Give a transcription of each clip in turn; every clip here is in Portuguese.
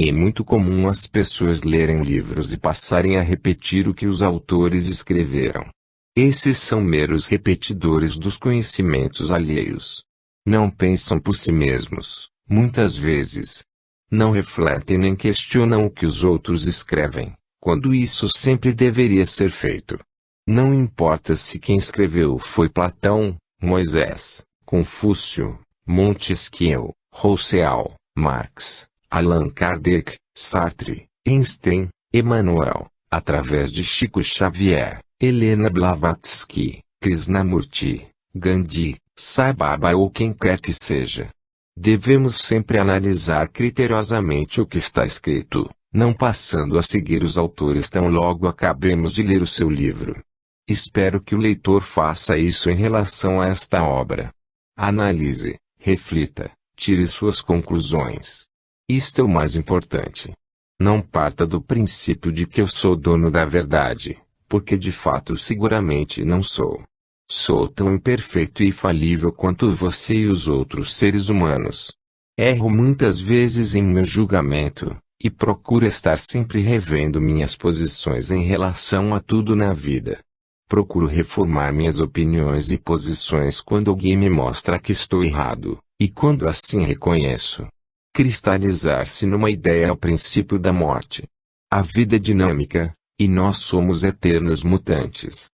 É muito comum as pessoas lerem livros e passarem a repetir o que os autores escreveram. Esses são meros repetidores dos conhecimentos alheios. Não pensam por si mesmos, muitas vezes. Não refletem nem questionam o que os outros escrevem, quando isso sempre deveria ser feito. Não importa se quem escreveu foi Platão, Moisés, Confúcio, Montesquieu, Rousseau, Marx, Allan Kardec, Sartre, Einstein, Emmanuel, através de Chico Xavier, Helena Blavatsky, Krishnamurti, Gandhi, Sai Baba ou quem quer que seja. Devemos sempre analisar criteriosamente o que está escrito, não passando a seguir os autores tão logo acabemos de ler o seu livro. Espero que o leitor faça isso em relação a esta obra. Analise, reflita, tire suas conclusões. Isto é o mais importante. Não parta do princípio de que eu sou dono da verdade, porque de fato seguramente não sou. Sou tão imperfeito e falível quanto você e os outros seres humanos. Erro muitas vezes em meu julgamento, e procuro estar sempre revendo minhas posições em relação a tudo na vida. Procuro reformar minhas opiniões e posições quando alguém me mostra que estou errado, e quando assim reconheço. Cristalizar-se numa ideia é o princípio da morte. A vida é dinâmica, e nós somos eternos mutantes.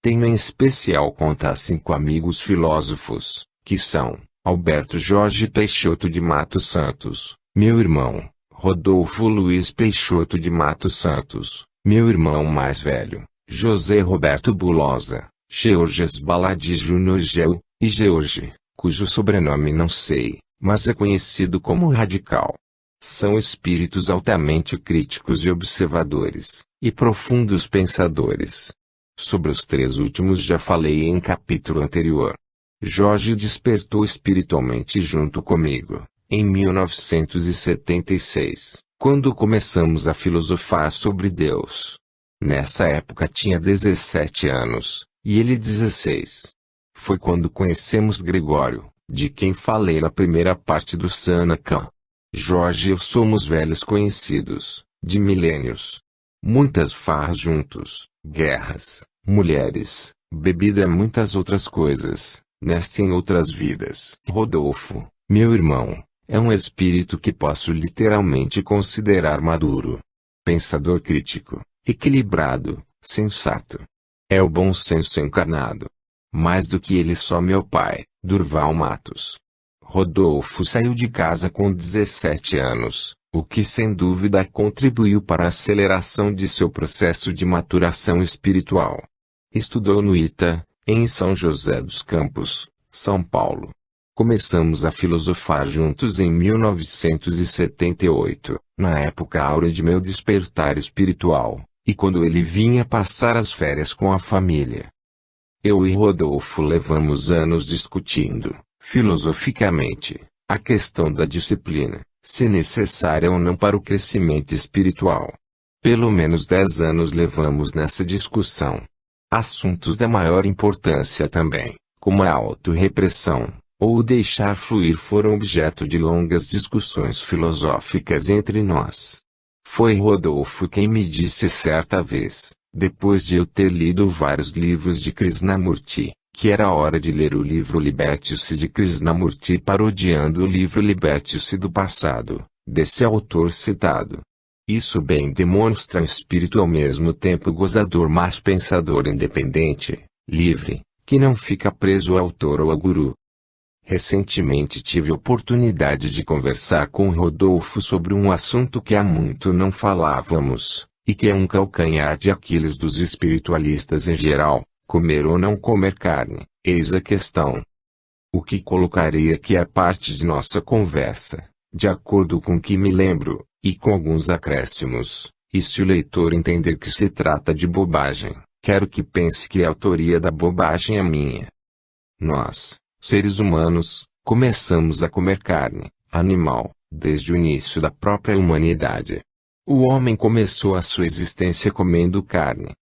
Tenho em especial conta 5 amigos filósofos, que são Alberto Jorge Peixoto de Matos Santos, meu irmão, Rodolfo Luiz Peixoto de Matos Santos, meu irmão mais velho, José Roberto Bulosa, Georges Baladi Júnior Geu, e George, cujo sobrenome não sei, mas é conhecido como Radical. São espíritos altamente críticos e observadores, e profundos pensadores. Sobre os 3 últimos já falei em capítulo anterior. Jorge despertou espiritualmente junto comigo, em 1976, quando começamos a filosofar sobre Deus. Nessa época tinha 17 anos, e ele 16. Foi quando conhecemos Gregório, de quem falei na primeira parte do Sanakam. Jorge e eu somos velhos conhecidos, de milênios. Muitas farras juntos, guerras, mulheres, bebida e muitas outras coisas, nesta e em outras vidas. Rodolfo, meu irmão, é um espírito que posso literalmente considerar maduro. Pensador crítico, equilibrado, sensato. É o bom senso encarnado. Mais do que ele só meu pai, Durval Matos. Rodolfo saiu de casa com 17 anos, o que sem dúvida contribuiu para a aceleração de seu processo de maturação espiritual. Estudou no ITA, em São José dos Campos, São Paulo. Começamos a filosofar juntos em 1978, na época áurea de meu despertar espiritual, e quando ele vinha passar as férias com a família. Eu e Rodolfo levamos anos discutindo, filosoficamente, a questão da disciplina, se necessária ou não para o crescimento espiritual. Pelo menos 10 anos levamos nessa discussão. Assuntos da maior importância também, como a autorrepressão, ou o deixar fluir foram objeto de longas discussões filosóficas entre nós. Foi Rodolfo quem me disse certa vez, depois de eu ter lido vários livros de Krishnamurti, que era hora de ler o livro Liberte-se de Krishnamurti parodiando o livro Liberte-se do passado, desse autor citado. Isso bem demonstra um espírito ao mesmo tempo gozador mas pensador independente, livre, que não fica preso ao autor ou ao guru. Recentemente tive oportunidade de conversar com Rodolfo sobre um assunto que há muito não falávamos, e que é um calcanhar de Aquiles dos espiritualistas em geral: comer ou não comer carne, eis a questão. O que colocarei aqui é parte de nossa conversa, de acordo com o que me lembro, e com alguns acréscimos, e se o leitor entender que se trata de bobagem, quero que pense que a autoria da bobagem é minha. Nós, seres humanos, começamos a comer carne, animal, desde o início da própria humanidade. O homem começou a sua existência comendo carne.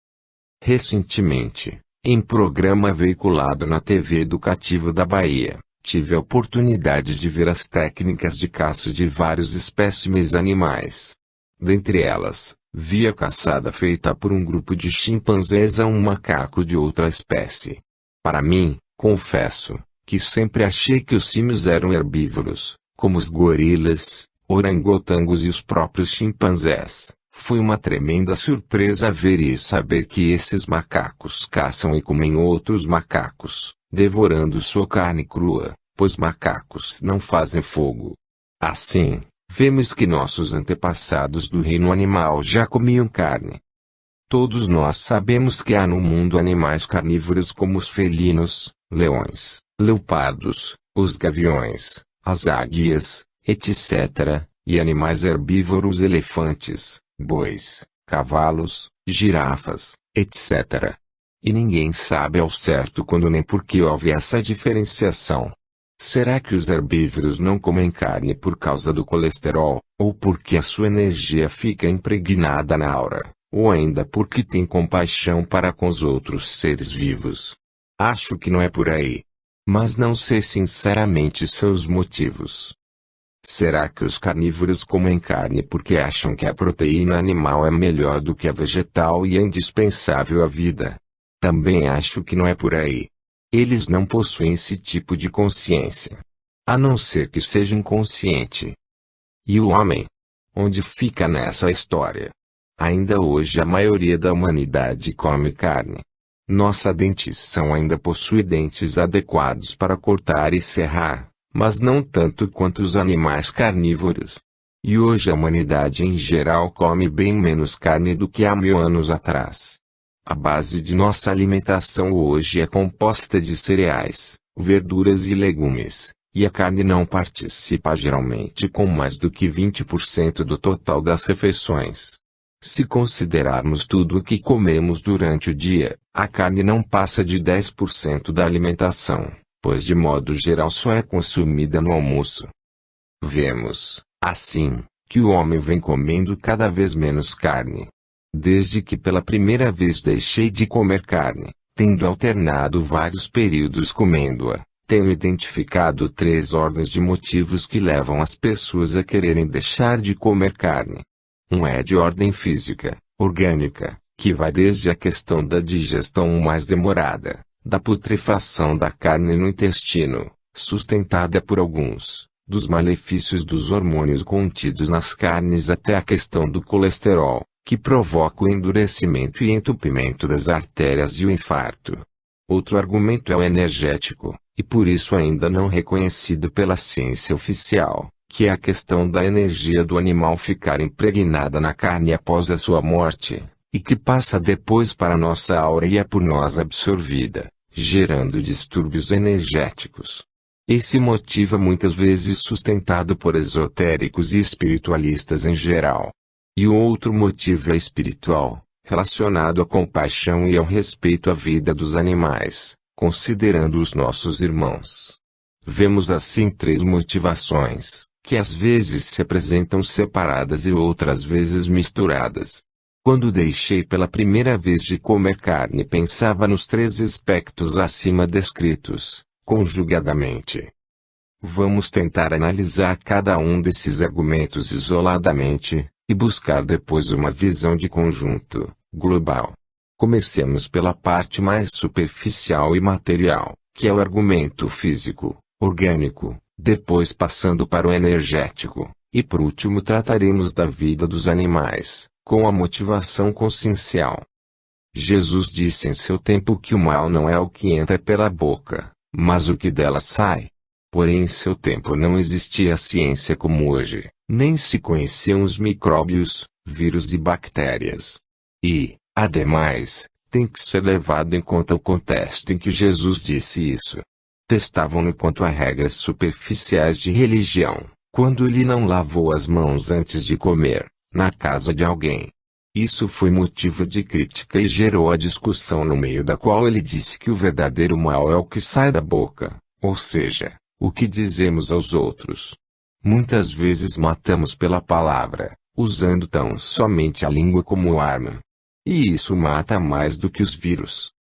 Recentemente, em programa veiculado na TV Educativo da Bahia, tive a oportunidade de ver as técnicas de caça de vários espécimes animais. Dentre elas, vi a caçada feita por um grupo de chimpanzés a um macaco de outra espécie. Para mim, confesso, que sempre achei que os símios eram herbívoros, como os gorilas, orangotangos e os próprios chimpanzés. Foi uma tremenda surpresa ver e saber que esses macacos caçam e comem outros macacos, devorando sua carne crua, pois macacos não fazem fogo. Assim, vemos que nossos antepassados do reino animal já comiam carne. Todos nós sabemos que há no mundo animais carnívoros como os felinos, leões, leopardos, os gaviões, as águias, etc., e animais herbívoros elefantes, bois, cavalos, girafas, etc. E ninguém sabe ao certo quando nem por que houve essa diferenciação. Será que os herbívoros não comem carne por causa do colesterol, ou porque a sua energia fica impregnada na aura, ou ainda porque tem compaixão para com os outros seres vivos? Acho que não é por aí. Mas não sei sinceramente seus motivos. Será que os carnívoros comem carne porque acham que a proteína animal é melhor do que a vegetal e é indispensável à vida? Também acho que não é por aí. Eles não possuem esse tipo de consciência. A não ser que seja inconsciente. E o homem? Onde fica nessa história? Ainda hoje a maioria da humanidade come carne. Nossa dentição ainda possui dentes adequados para cortar e serrar, mas não tanto quanto os animais carnívoros. E hoje a humanidade em geral come bem menos carne do que há 1000 anos atrás. A base de nossa alimentação hoje é composta de cereais, verduras e legumes, e a carne não participa geralmente com mais do que 20% do total das refeições. Se considerarmos tudo o que comemos durante o dia, a carne não passa de 10% da alimentação, pois de modo geral só é consumida no almoço. Vemos, assim, que o homem vem comendo cada vez menos carne. Desde que pela primeira vez deixei de comer carne, tendo alternado vários períodos comendo-a, tenho identificado 3 ordens de motivos que levam as pessoas a quererem deixar de comer carne. Um é de ordem física, orgânica, que vai desde a questão da digestão mais demorada, da putrefação da carne no intestino, sustentada por alguns, dos malefícios dos hormônios contidos nas carnes até a questão do colesterol, que provoca o endurecimento e entupimento das artérias e o infarto. Outro argumento é o energético, e por isso ainda não reconhecido pela ciência oficial, que é a questão da energia do animal ficar impregnada na carne após a sua morte, e que passa depois para nossa aura e é por nós absorvida, gerando distúrbios energéticos. Esse motivo é muitas vezes sustentado por esotéricos e espiritualistas em geral. E o outro motivo é espiritual, relacionado à compaixão e ao respeito à vida dos animais, considerando os nossos irmãos. Vemos assim 3 motivações, que às vezes se apresentam separadas e outras vezes misturadas. Quando deixei pela primeira vez de comer carne, pensava nos 3 aspectos acima descritos, conjugadamente. Vamos tentar analisar cada um desses argumentos isoladamente, e buscar depois uma visão de conjunto, global. Comecemos pela parte mais superficial e material, que é o argumento físico, orgânico, depois passando para o energético, e por último trataremos da vida dos animais, com a motivação consciencial. Jesus disse em seu tempo que o mal não é o que entra pela boca, mas o que dela sai. Porém em seu tempo não existia a ciência como hoje, nem se conheciam os micróbios, vírus e bactérias. E, ademais, tem que ser levado em conta o contexto em que Jesus disse isso. Testavam-no quanto a regras superficiais de religião, quando ele não lavou as mãos antes de comer, na casa de alguém. Isso foi motivo de crítica e gerou a discussão no meio da qual ele disse que o verdadeiro mal é o que sai da boca, ou seja, o que dizemos aos outros. Muitas vezes matamos pela palavra, usando tão somente a língua como arma. E isso mata mais do que os vírus.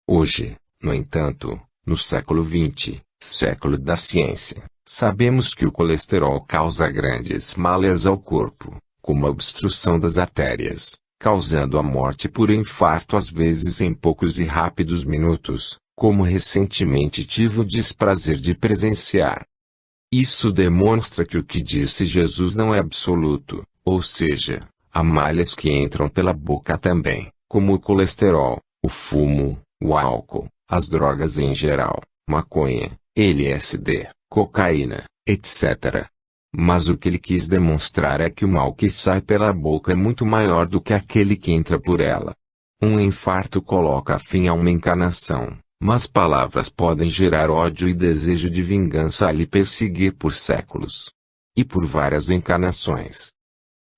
Hoje, no entanto, no século XX, século da ciência, sabemos que o colesterol causa grandes males ao corpo, como a obstrução das artérias, causando a morte por infarto às vezes em poucos e rápidos minutos, como recentemente tive o desprazer de presenciar. Isso demonstra que o que disse Jesus não é absoluto, ou seja, há males que entram pela boca também, como o colesterol, o fumo, o álcool, as drogas em geral, maconha, LSD, cocaína, etc. Mas o que ele quis demonstrar é que o mal que sai pela boca é muito maior do que aquele que entra por ela. Um infarto coloca fim a uma encarnação, mas palavras podem gerar ódio e desejo de vingança a lhe perseguir por séculos. E por várias encarnações.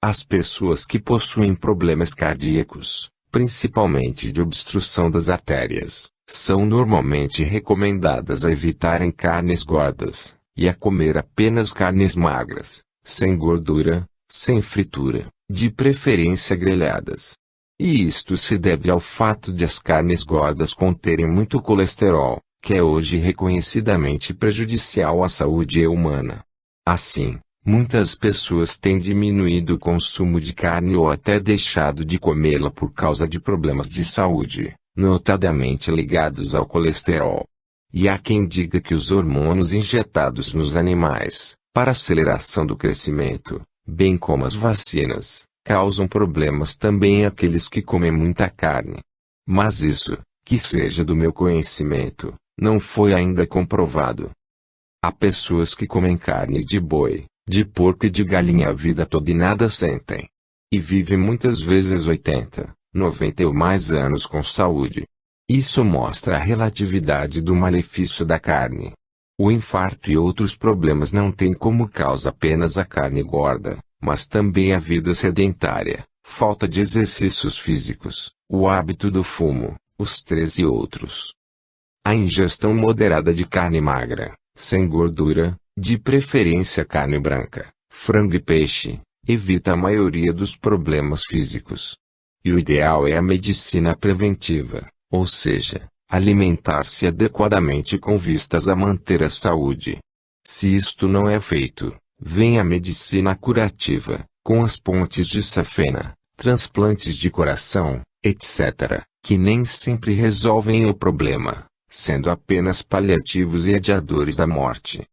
As pessoas que possuem problemas cardíacos, principalmente de obstrução das artérias, são normalmente recomendadas a evitarem carnes gordas, e a comer apenas carnes magras, sem gordura, sem fritura, de preferência grelhadas. E isto se deve ao fato de as carnes gordas conterem muito colesterol, que é hoje reconhecidamente prejudicial à saúde humana. Assim, muitas pessoas têm diminuído o consumo de carne ou até deixado de comê-la por causa de problemas de saúde, notadamente ligados ao colesterol. E há quem diga que os hormônios injetados nos animais, para aceleração do crescimento, bem como as vacinas, causam problemas também àqueles que comem muita carne. Mas isso, que seja do meu conhecimento, não foi ainda comprovado. Há pessoas que comem carne de boi, de porco e de galinha a vida toda e nada sentem. E vivem muitas vezes 80, 90 ou mais anos com saúde. Isso mostra a relatividade do malefício da carne. O infarto e outros problemas não têm como causa apenas a carne gorda, mas também a vida sedentária, falta de exercícios físicos, o hábito do fumo, os stress e outros. A ingestão moderada de carne magra, sem gordura, de preferência carne branca, frango e peixe, evita a maioria dos problemas físicos. E o ideal é a medicina preventiva. Ou seja, alimentar-se adequadamente com vistas a manter a saúde. Se isto não é feito, vem a medicina curativa, com as pontes de safena, transplantes de coração, etc., que nem sempre resolvem o problema, sendo apenas paliativos e adiadores da morte.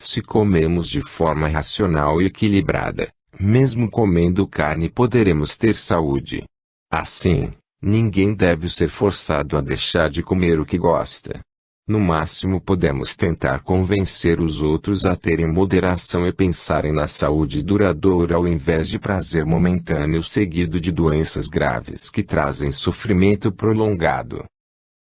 Se comemos de forma racional e equilibrada, mesmo comendo carne poderemos ter saúde. Assim, ninguém deve ser forçado a deixar de comer o que gosta. No máximo podemos tentar convencer os outros a terem moderação e pensarem na saúde duradoura ao invés de prazer momentâneo seguido de doenças graves que trazem sofrimento prolongado.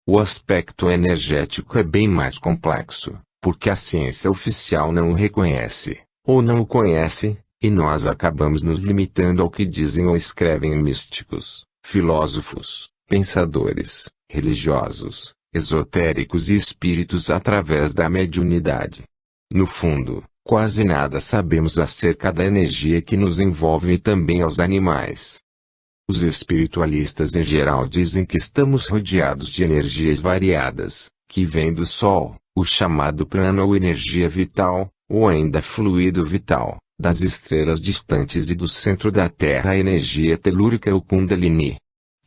O aspecto energético é bem mais complexo, porque a ciência oficial não o reconhece, ou não o conhece, e nós acabamos nos limitando ao que dizem ou escrevem místicos, filósofos, pensadores, religiosos, esotéricos e espíritos através da mediunidade. No fundo, quase nada sabemos acerca da energia que nos envolve e também aos animais. Os espiritualistas em geral dizem que estamos rodeados de energias variadas, que vêm do Sol, o chamado prana ou energia vital, ou ainda fluido vital, das estrelas distantes e do centro da Terra a energia telúrica ou Kundalini.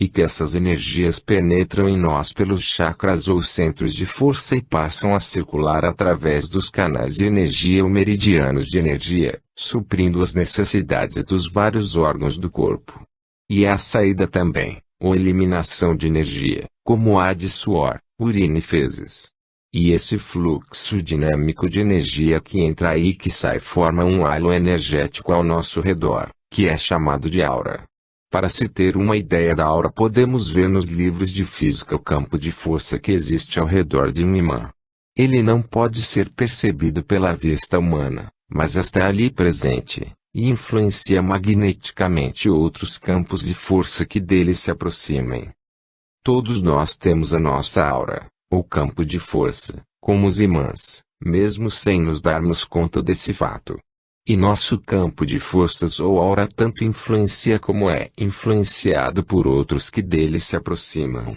E que essas energias penetram em nós pelos chakras ou centros de força e passam a circular através dos canais de energia ou meridianos de energia, suprindo as necessidades dos vários órgãos do corpo. E a saída também, ou eliminação de energia, como a de suor, urina e fezes. E esse fluxo dinâmico de energia que entra e que sai forma um halo energético ao nosso redor, que é chamado de aura. Para se ter uma ideia da aura podemos ver nos livros de física o campo de força que existe ao redor de um imã. Ele não pode ser percebido pela vista humana, mas está ali presente, e influencia magneticamente outros campos de força que dele se aproximem. Todos nós temos a nossa aura, ou campo de força, como os imãs, mesmo sem nos darmos conta desse fato. E nosso campo de forças ou aura tanto influencia como é influenciado por outros que dele se aproximam.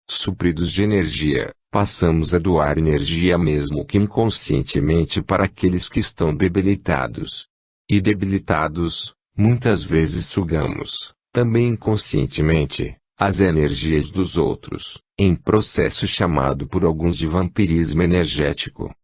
Supridos de energia, passamos a doar energia mesmo que inconscientemente para aqueles que estão debilitados. E debilitados, muitas vezes sugamos, também inconscientemente, as energias dos outros, em processo chamado por alguns de vampirismo energético.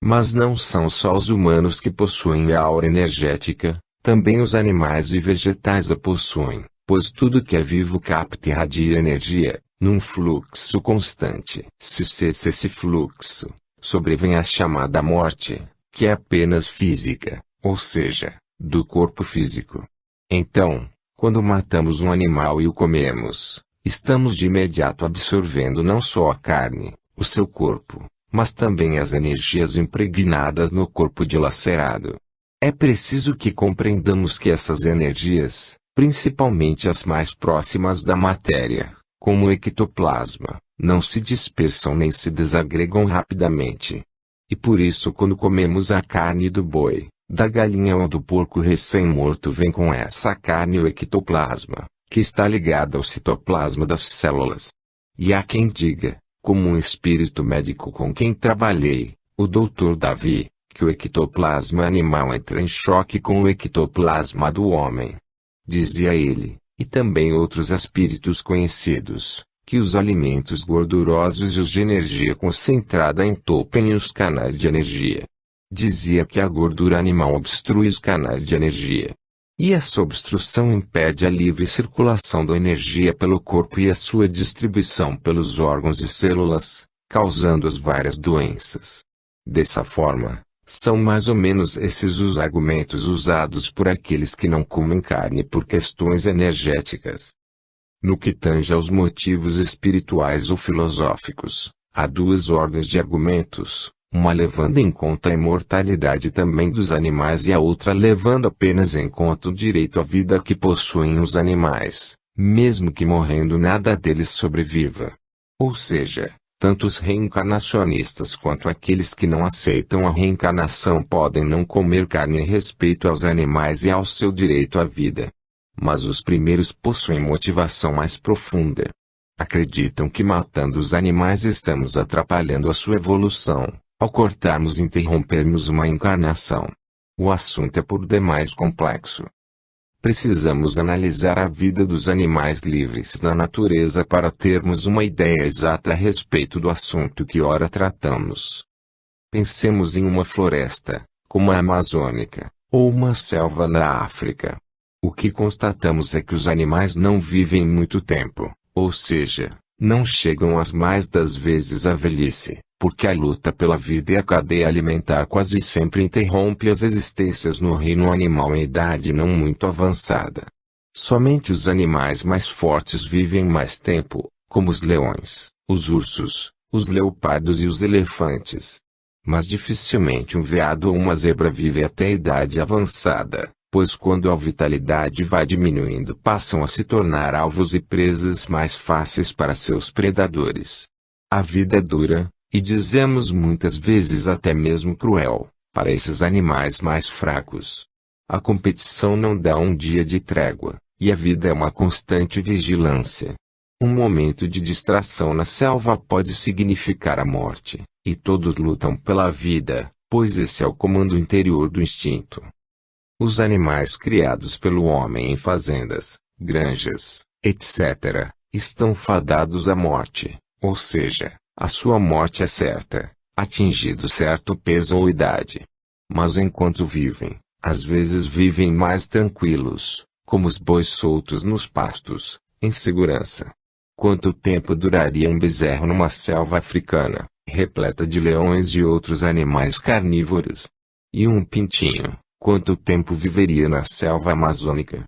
Mas não são só os humanos que possuem a aura energética, também os animais e vegetais a possuem, pois tudo que é vivo capta e irradia energia, num fluxo constante. Se cessa esse fluxo, sobrevém a chamada morte, que é apenas física, ou seja, do corpo físico. Então, quando matamos um animal e o comemos, estamos de imediato absorvendo não só a carne, o seu corpo, mas também as energias impregnadas no corpo dilacerado. É preciso que compreendamos que essas energias, principalmente as mais próximas da matéria, como o ectoplasma, não se dispersam nem se desagregam rapidamente. E por isso quando comemos a carne do boi, da galinha ou do porco recém-morto vem com essa carne o ectoplasma, que está ligado ao citoplasma das células. E há quem diga, como um espírito médico com quem trabalhei, o Dr. Davi, que o ectoplasma animal entra em choque com o ectoplasma do homem. Dizia ele, e também outros espíritos conhecidos, que os alimentos gordurosos e os de energia concentrada entupem os canais de energia. Dizia que a gordura animal obstrui os canais de energia. E essa obstrução impede a livre circulação da energia pelo corpo e a sua distribuição pelos órgãos e células, causando as várias doenças. Dessa forma, são mais ou menos esses os argumentos usados por aqueles que não comem carne por questões energéticas. No que tange aos motivos espirituais ou filosóficos, há duas ordens de argumentos, uma levando em conta a imortalidade também dos animais e a outra levando apenas em conta o direito à vida que possuem os animais, mesmo que morrendo nada deles sobreviva. Ou seja, tanto os reencarnacionistas quanto aqueles que não aceitam a reencarnação podem não comer carne em respeito aos animais e ao seu direito à vida. Mas os primeiros possuem motivação mais profunda. Acreditam que matando os animais estamos atrapalhando a sua evolução, ao cortarmos e interrompermos uma encarnação. O assunto é por demais complexo. Precisamos analisar a vida dos animais livres na natureza para termos uma ideia exata a respeito do assunto que ora tratamos. Pensemos em uma floresta, como a amazônica, ou uma selva na África. O que constatamos é que os animais não vivem muito tempo, ou seja, não chegam as mais das vezes à velhice, porque a luta pela vida e a cadeia alimentar quase sempre interrompe as existências no reino animal em idade não muito avançada. Somente os animais mais fortes vivem mais tempo, como os leões, os ursos, os leopardos e os elefantes. Mas dificilmente um veado ou uma zebra vive até a idade avançada, pois quando a vitalidade vai diminuindo passam a se tornar alvos e presas mais fáceis para seus predadores. A vida é dura, e dizemos muitas vezes até mesmo cruel, para esses animais mais fracos. A competição não dá um dia de trégua, e a vida é uma constante vigilância. Um momento de distração na selva pode significar a morte, e todos lutam pela vida, pois esse é o comando interior do instinto. Os animais criados pelo homem em fazendas, granjas, etc., estão fadados à morte, ou seja, a sua morte é certa, atingido certo peso ou idade. Mas enquanto vivem, às vezes vivem mais tranquilos, como os bois soltos nos pastos, em segurança. Quanto tempo duraria um bezerro numa selva africana, repleta de leões e outros animais carnívoros? E um pintinho, quanto tempo viveria na selva amazônica?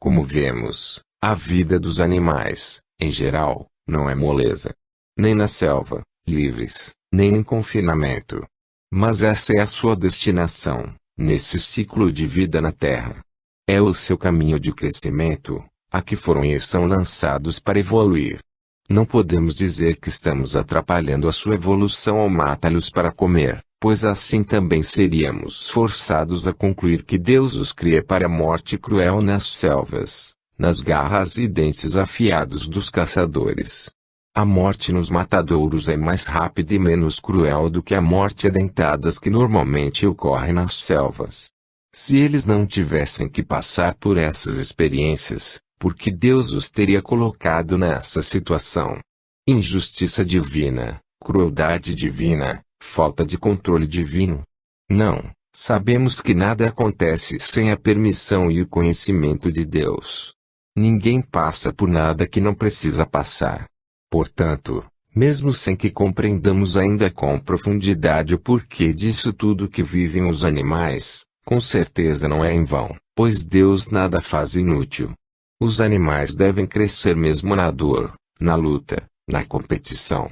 Como vemos, a vida dos animais, em geral, não é moleza. Nem na selva, livres, nem em confinamento. Mas essa é a sua destinação, nesse ciclo de vida na Terra. É o seu caminho de crescimento, a que foram e são lançados para evoluir. Não podemos dizer que estamos atrapalhando a sua evolução ao matá-los para comer, pois assim também seríamos forçados a concluir que Deus os cria para a morte cruel nas selvas, nas garras e dentes afiados dos caçadores. A morte nos matadouros é mais rápida e menos cruel do que a morte a dentadas que normalmente ocorre nas selvas. Se eles não tivessem que passar por essas experiências, por que Deus os teria colocado nessa situação? Injustiça divina, crueldade divina, falta de controle divino? Não, sabemos que nada acontece sem a permissão e o conhecimento de Deus. Ninguém passa por nada que não precisa passar. Portanto, mesmo sem que compreendamos ainda com profundidade o porquê disso tudo que vivem os animais, com certeza não é em vão, pois Deus nada faz inútil. Os animais devem crescer mesmo na dor, na luta, na competição.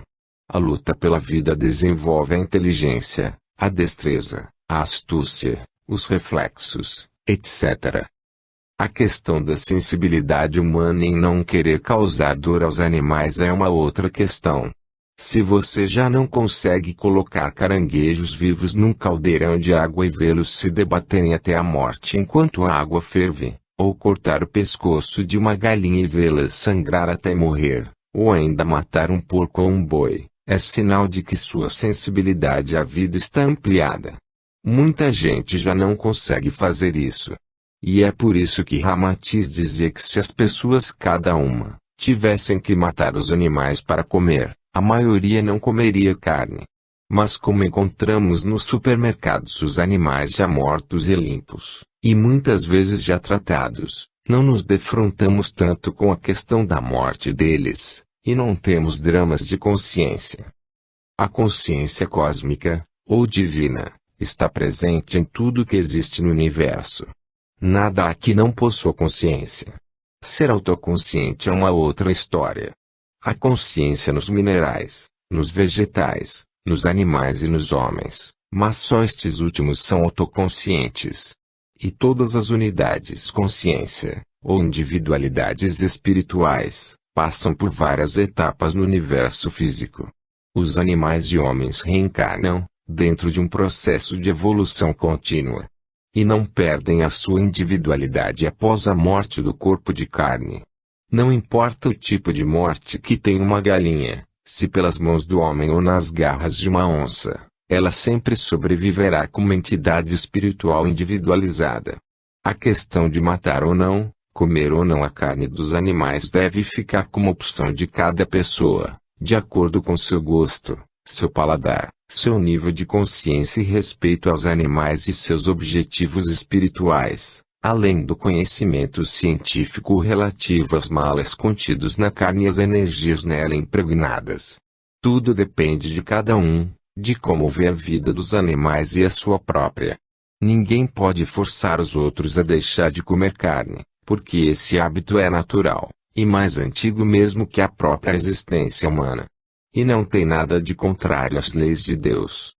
A luta pela vida desenvolve a inteligência, a destreza, a astúcia, os reflexos, etc. A questão da sensibilidade humana em não querer causar dor aos animais é uma outra questão. Se você já não consegue colocar caranguejos vivos num caldeirão de água e vê-los se debaterem até a morte enquanto a água ferve, ou cortar o pescoço de uma galinha e vê-la sangrar até morrer, ou ainda matar um porco ou um boi, é sinal de que sua sensibilidade à vida está ampliada. Muita gente já não consegue fazer isso. E é por isso que Ramatiz dizia que se as pessoas cada uma tivessem que matar os animais para comer, a maioria não comeria carne. Mas como encontramos nos supermercados os animais já mortos e limpos, e muitas vezes já tratados, não nos defrontamos tanto com a questão da morte deles, e não temos dramas de consciência. A consciência cósmica, ou divina, está presente em tudo que existe no universo. Nada há que não possua consciência. Ser autoconsciente é uma outra história. Há consciência nos minerais, nos vegetais, nos animais e nos homens, mas só estes últimos são autoconscientes. E todas as unidades consciência, ou individualidades espirituais, passam por várias etapas no universo físico. Os animais e homens reencarnam, dentro de um processo de evolução contínua. E não perdem a sua individualidade após a morte do corpo de carne. Não importa o tipo de morte que tem uma galinha, se pelas mãos do homem ou nas garras de uma onça, ela sempre sobreviverá como entidade espiritual individualizada. A questão de matar ou não, comer ou não a carne dos animais deve ficar como opção de cada pessoa, de acordo com seu gosto, seu paladar, seu nível de consciência e respeito aos animais e seus objetivos espirituais, além do conhecimento científico relativo aos males contidos na carne e as energias nela impregnadas. Tudo depende de cada um, de como vê a vida dos animais e a sua própria. Ninguém pode forçar os outros a deixar de comer carne, porque esse hábito é natural, e mais antigo mesmo que a própria existência humana. E não tem nada de contrário às leis de Deus.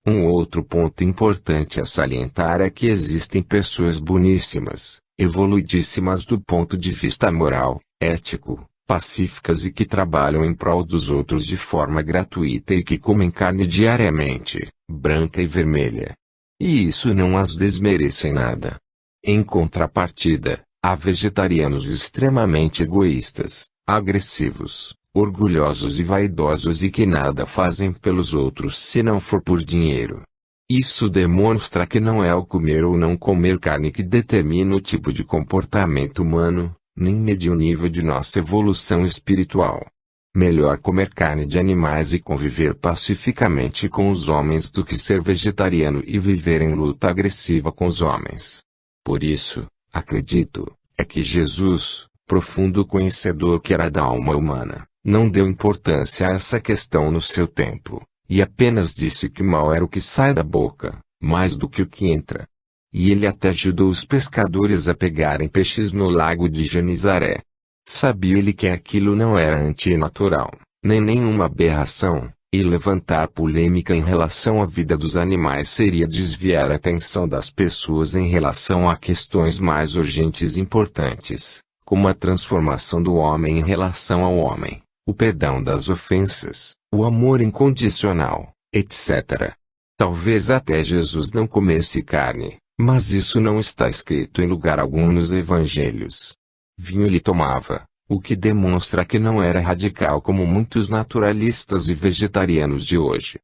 Um outro ponto importante a salientar é que existem pessoas boníssimas, evoluidíssimas do ponto de vista moral, ético, pacíficas e que trabalham em prol dos outros de forma gratuita e que comem carne diariamente, branca e vermelha. E isso não as desmerece em nada. Em contrapartida, há vegetarianos extremamente egoístas, agressivos, orgulhosos e vaidosos e que nada fazem pelos outros se não for por dinheiro. Isso demonstra que não é o comer ou não comer carne que determina o tipo de comportamento humano, nem mede o nível de nossa evolução espiritual. Melhor comer carne de animais e conviver pacificamente com os homens do que ser vegetariano e viver em luta agressiva com os homens. Por isso, acredito, é que Jesus, profundo conhecedor que era da alma humana, não deu importância a essa questão no seu tempo, e apenas disse que mal era o que sai da boca, mais do que o que entra. E ele até ajudou os pescadores a pegarem peixes no lago de Genizaré. Sabia ele que aquilo não era antinatural, nem nenhuma aberração, e levantar polêmica em relação à vida dos animais seria desviar a atenção das pessoas em relação a questões mais urgentes e importantes, como a transformação do homem em relação ao homem, o perdão das ofensas, o amor incondicional, etc. Talvez até Jesus não comesse carne, mas isso não está escrito em lugar algum nos evangelhos. Vinho ele tomava, o que demonstra que não era radical como muitos naturalistas e vegetarianos de hoje.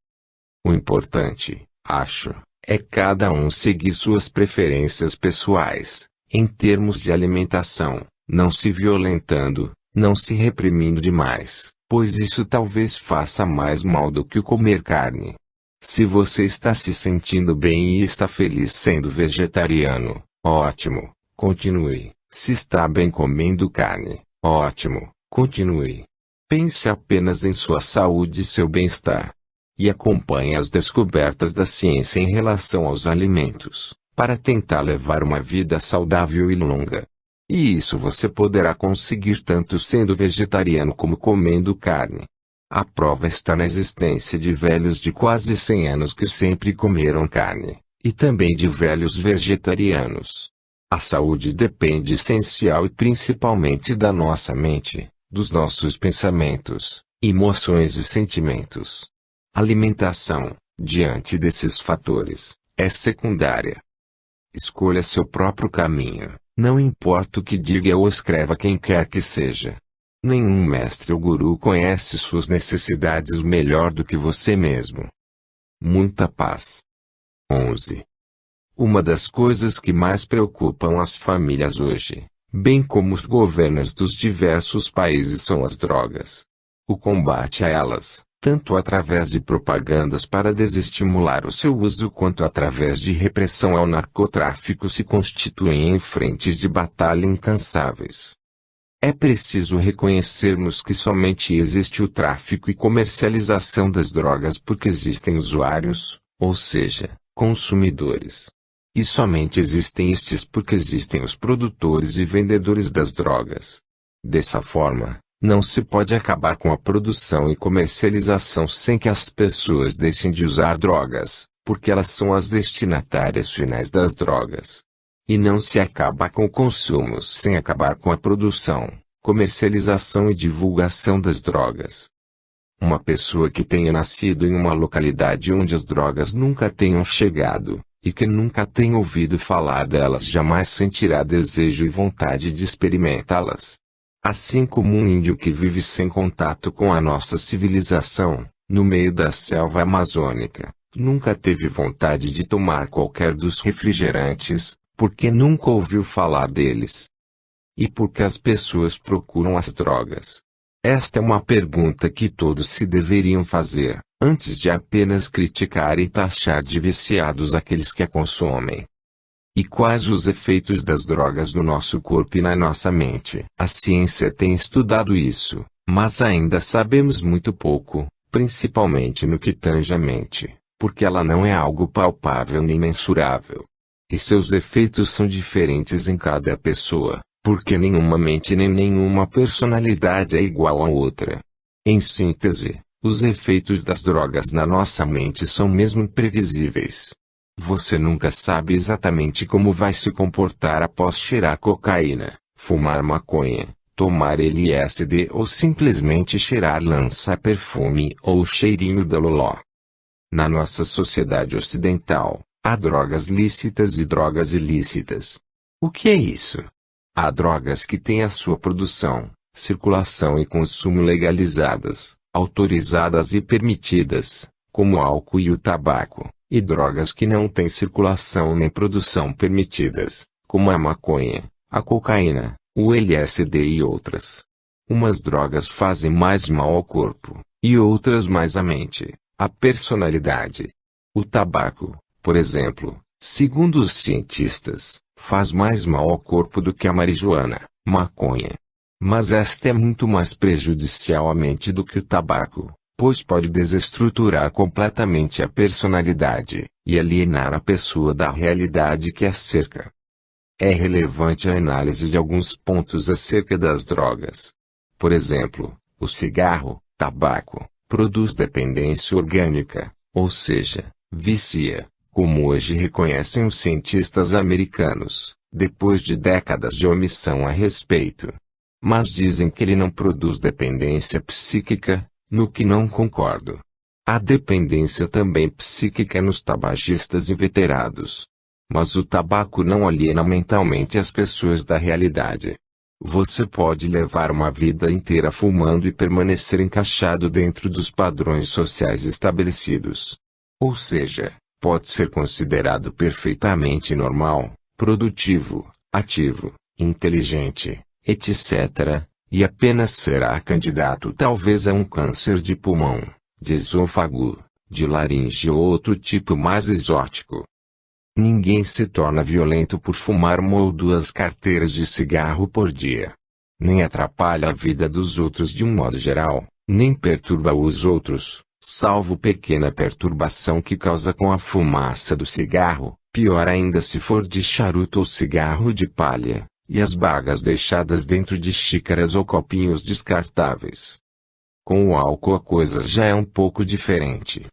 O importante, acho, é cada um seguir suas preferências pessoais, em termos de alimentação, não se violentando, não se reprimindo demais, pois isso talvez faça mais mal do que o comer carne. Se você está se sentindo bem e está feliz sendo vegetariano, ótimo, continue. Se está bem comendo carne, ótimo, continue. Pense apenas em sua saúde e seu bem-estar. E acompanhe as descobertas da ciência em relação aos alimentos, para tentar levar uma vida saudável e longa. E isso você poderá conseguir tanto sendo vegetariano como comendo carne. A prova está na existência de velhos de quase 100 anos que sempre comeram carne, e também de velhos vegetarianos. A saúde depende essencial e principalmente da nossa mente, dos nossos pensamentos, emoções e sentimentos. Alimentação, diante desses fatores, é secundária. Escolha seu próprio caminho, não importa o que diga ou escreva quem quer que seja. Nenhum mestre ou guru conhece suas necessidades melhor do que você mesmo. Muita paz. 11. Uma das coisas que mais preocupam as famílias hoje, bem como os governos dos diversos países, são as drogas. O combate a elas, tanto através de propagandas para desestimular o seu uso quanto através de repressão ao narcotráfico, se constituem em frentes de batalha incansáveis. É preciso reconhecermos que somente existe o tráfico e comercialização das drogas porque existem usuários, ou seja, consumidores. E somente existem estes porque existem os produtores e vendedores das drogas. Dessa forma, não se pode acabar com a produção e comercialização sem que as pessoas deixem de usar drogas, porque elas são as destinatárias finais das drogas. E não se acaba com o consumo sem acabar com a produção, comercialização e divulgação das drogas. Uma pessoa que tenha nascido em uma localidade onde as drogas nunca tenham chegado, e que nunca tenha ouvido falar delas, jamais sentirá desejo e vontade de experimentá-las. Assim como um índio que vive sem contato com a nossa civilização, no meio da selva amazônica, nunca teve vontade de tomar qualquer dos refrigerantes, porque nunca ouviu falar deles. E por que as pessoas procuram as drogas? Esta é uma pergunta que todos se deveriam fazer, antes de apenas criticar e taxar de viciados aqueles que a consomem. E quais os efeitos das drogas no nosso corpo e na nossa mente? A ciência tem estudado isso, mas ainda sabemos muito pouco, principalmente no que tange a mente, porque ela não é algo palpável nem mensurável. E seus efeitos são diferentes em cada pessoa, porque nenhuma mente nem nenhuma personalidade é igual a outra. Em síntese, os efeitos das drogas na nossa mente são mesmo imprevisíveis. Você nunca sabe exatamente como vai se comportar após cheirar cocaína, fumar maconha, tomar LSD ou simplesmente cheirar lança-perfume ou o cheirinho da loló. Na nossa sociedade ocidental, há drogas lícitas e drogas ilícitas. O que é isso? Há drogas que têm a sua produção, circulação e consumo legalizadas, autorizadas e permitidas, como o álcool e o tabaco, e drogas que não têm circulação nem produção permitidas, como a maconha, a cocaína, o LSD e outras. Umas drogas fazem mais mal ao corpo, e outras mais à mente, à personalidade. O tabaco, por exemplo, segundo os cientistas, faz mais mal ao corpo do que a marijuana, maconha. Mas esta é muito mais prejudicial à mente do que o tabaco, pois pode desestruturar completamente a personalidade, e alienar a pessoa da realidade que a cerca. É relevante a análise de alguns pontos acerca das drogas. Por exemplo, o cigarro, tabaco, produz dependência orgânica, ou seja, vicia, como hoje reconhecem os cientistas americanos, depois de décadas de omissão a respeito. Mas dizem que ele não produz dependência psíquica, no que não concordo. Há dependência também psíquica nos tabagistas inveterados. Mas o tabaco não aliena mentalmente as pessoas da realidade. Você pode levar uma vida inteira fumando e permanecer encaixado dentro dos padrões sociais estabelecidos. Ou seja, pode ser considerado perfeitamente normal, produtivo, ativo, inteligente, etc., e apenas será candidato talvez a um câncer de pulmão, de esôfago, de laringe ou outro tipo mais exótico. Ninguém se torna violento por fumar uma ou duas carteiras de cigarro por dia. Nem atrapalha a vida dos outros de um modo geral, nem perturba os outros, salvo pequena perturbação que causa com a fumaça do cigarro, pior ainda se for de charuto ou cigarro de palha, e as bagas deixadas dentro de xícaras ou copinhos descartáveis. Com o álcool a coisa já é um pouco diferente.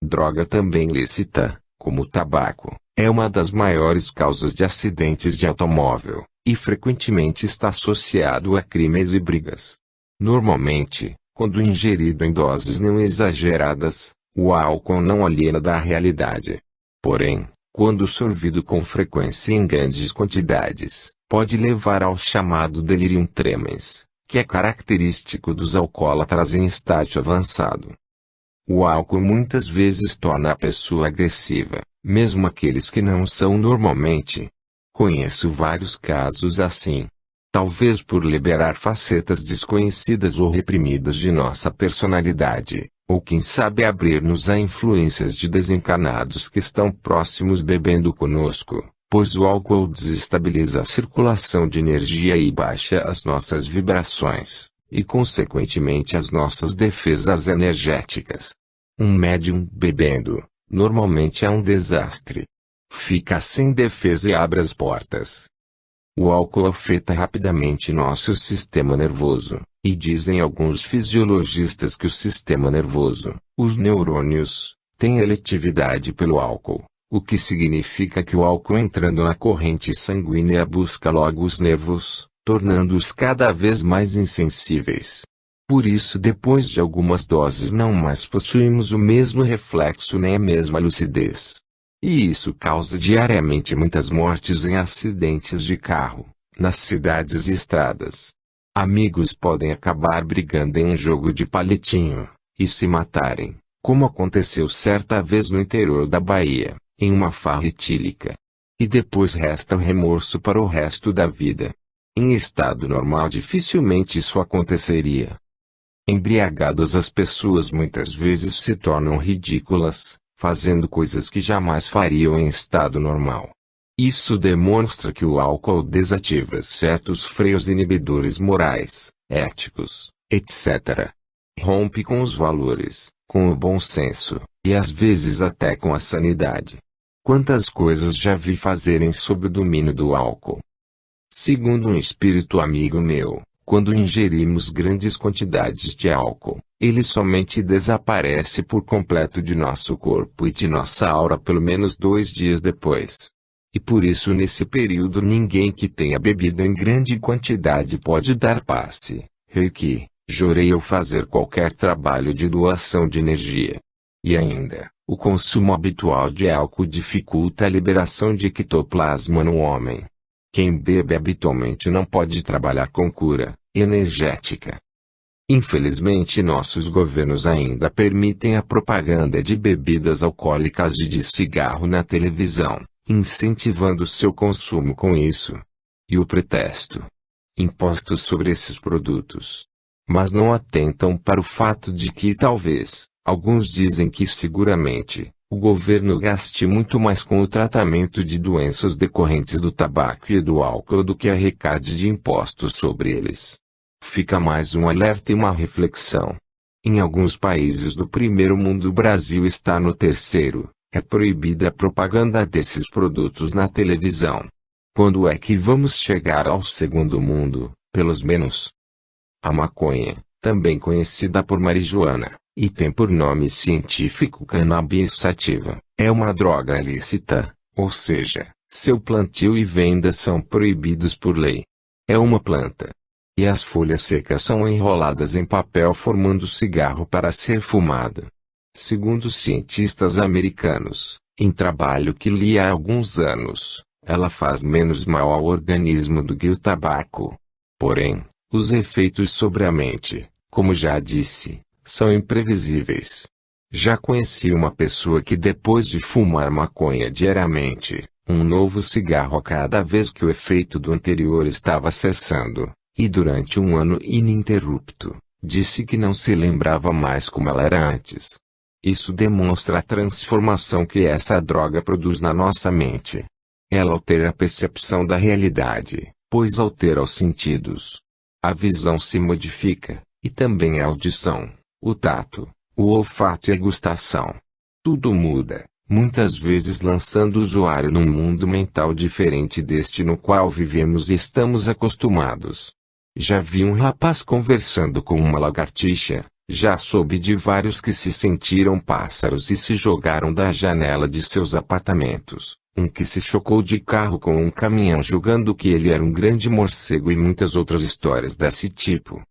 Droga também lícita, como o tabaco, é uma das maiores causas de acidentes de automóvel, e frequentemente está associado a crimes e brigas. Normalmente, quando ingerido em doses não exageradas, o álcool não aliena da realidade. Porém, quando sorvido com frequência em grandes quantidades, pode levar ao chamado delirium tremens, que é característico dos alcoólatras em estágio avançado. O álcool muitas vezes torna a pessoa agressiva, mesmo aqueles que não são normalmente. Conheço vários casos assim. Talvez por liberar facetas desconhecidas ou reprimidas de nossa personalidade, ou quem sabe abrir-nos a influências de desencanados que estão próximos bebendo conosco, pois o álcool desestabiliza a circulação de energia e baixa as nossas vibrações, e consequentemente as nossas defesas energéticas. Um médium bebendo, normalmente é um desastre. Fica sem defesa e abre as portas. O álcool afeta rapidamente nosso sistema nervoso, e dizem alguns fisiologistas que o sistema nervoso, os neurônios, tem eletividade pelo álcool, o que significa que o álcool entrando na corrente sanguínea busca logo os nervos, tornando-os cada vez mais insensíveis. Por isso depois de algumas doses não mais possuímos o mesmo reflexo nem a mesma lucidez. E isso causa diariamente muitas mortes em acidentes de carro, nas cidades e estradas. Amigos podem acabar brigando em um jogo de palitinho, e se matarem, como aconteceu certa vez no interior da Bahia, em uma farra etílica. E depois resta o remorso para o resto da vida. Em estado normal dificilmente isso aconteceria. Embriagadas as pessoas muitas vezes se tornam ridículas, fazendo coisas que jamais fariam em estado normal. Isso demonstra que o álcool desativa certos freios inibidores morais, éticos, etc. Rompe com os valores, com o bom senso, e às vezes até com a sanidade. Quantas coisas já vi fazerem sob o domínio do álcool. Segundo um espírito amigo meu, quando ingerimos grandes quantidades de álcool, ele somente desaparece por completo de nosso corpo e de nossa aura pelo menos 2 dias depois. E por isso nesse período ninguém que tenha bebido em grande quantidade pode dar passe, reiki, jorei ou fazer qualquer trabalho de doação de energia. E ainda, o consumo habitual de álcool dificulta a liberação de ectoplasma no homem. Quem bebe habitualmente não pode trabalhar com cura energética. Infelizmente nossos governos ainda permitem a propaganda de bebidas alcoólicas e de cigarro na televisão, incentivando seu consumo com isso. E o pretexto: impostos sobre esses produtos. Mas não atentam para o fato de que talvez, alguns dizem que seguramente, o governo gaste muito mais com o tratamento de doenças decorrentes do tabaco e do álcool do que arrecade de impostos sobre eles. Fica mais um alerta e uma reflexão. Em alguns países do primeiro mundo, o Brasil está no terceiro, é proibida a propaganda desses produtos na televisão. Quando é que vamos chegar ao segundo mundo, pelos menos? A maconha, também conhecida por marijuana, e tem por nome científico cannabis sativa, é uma droga lícita, ou seja, seu plantio e venda são proibidos por lei. É uma planta. E as folhas secas são enroladas em papel formando cigarro para ser fumado. Segundo cientistas americanos, em trabalho que li há alguns anos, ela faz menos mal ao organismo do que o tabaco. Porém, os efeitos sobre a mente, como já disse, são imprevisíveis. Já conheci uma pessoa que depois de fumar maconha diariamente, um novo cigarro a cada vez que o efeito do anterior estava cessando, e durante um ano ininterrupto, disse que não se lembrava mais como ela era antes. Isso demonstra a transformação que essa droga produz na nossa mente. Ela altera a percepção da realidade, pois altera os sentidos. A visão se modifica, e também a audição, o tato, o olfato e a gustação. Tudo muda, muitas vezes lançando o usuário num mundo mental diferente deste no qual vivemos e estamos acostumados. Já vi um rapaz conversando com uma lagartixa, já soube de vários que se sentiram pássaros e se jogaram da janela de seus apartamentos, um que se chocou de carro com um caminhão julgando que ele era um grande morcego e muitas outras histórias desse tipo.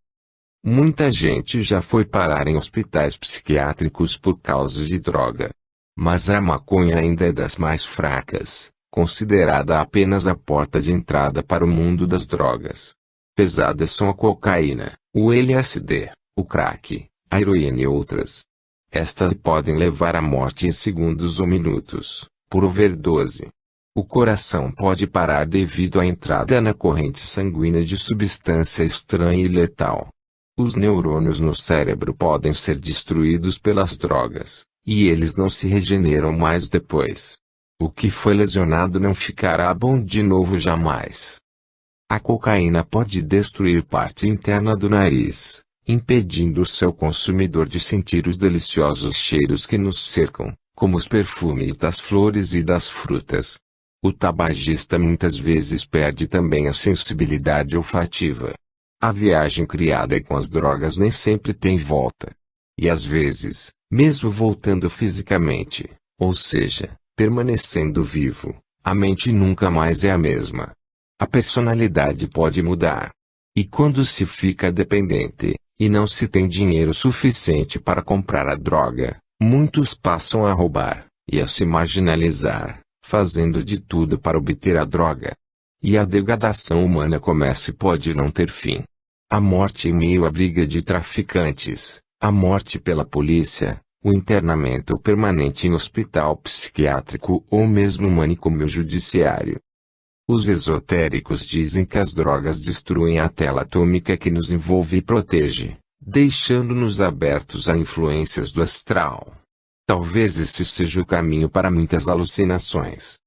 Muita gente já foi parar em hospitais psiquiátricos por causa de droga. Mas a maconha ainda é das mais fracas, considerada apenas a porta de entrada para o mundo das drogas. Pesadas são a cocaína, o LSD, o crack, a heroína e outras. Estas podem levar à morte em segundos ou minutos, por overdose. O coração pode parar devido à entrada na corrente sanguínea de substância estranha e letal. Os neurônios no cérebro podem ser destruídos pelas drogas, e eles não se regeneram mais depois. O que foi lesionado não ficará bom de novo jamais. A cocaína pode destruir parte interna do nariz, impedindo o seu consumidor de sentir os deliciosos cheiros que nos cercam, como os perfumes das flores e das frutas. O tabagista muitas vezes perde também a sensibilidade olfativa. A viagem criada com as drogas nem sempre tem volta. E às vezes, mesmo voltando fisicamente, ou seja, permanecendo vivo, a mente nunca mais é a mesma. A personalidade pode mudar. E quando se fica dependente, e não se tem dinheiro suficiente para comprar a droga, muitos passam a roubar, e a se marginalizar, fazendo de tudo para obter a droga. E a degradação humana começa e pode não ter fim. A morte em meio à briga de traficantes, a morte pela polícia, o internamento permanente em hospital psiquiátrico ou mesmo manicômio judiciário. Os esotéricos dizem que as drogas destruem a tela atômica que nos envolve e protege, deixando-nos abertos a influências do astral. Talvez esse seja o caminho para muitas alucinações.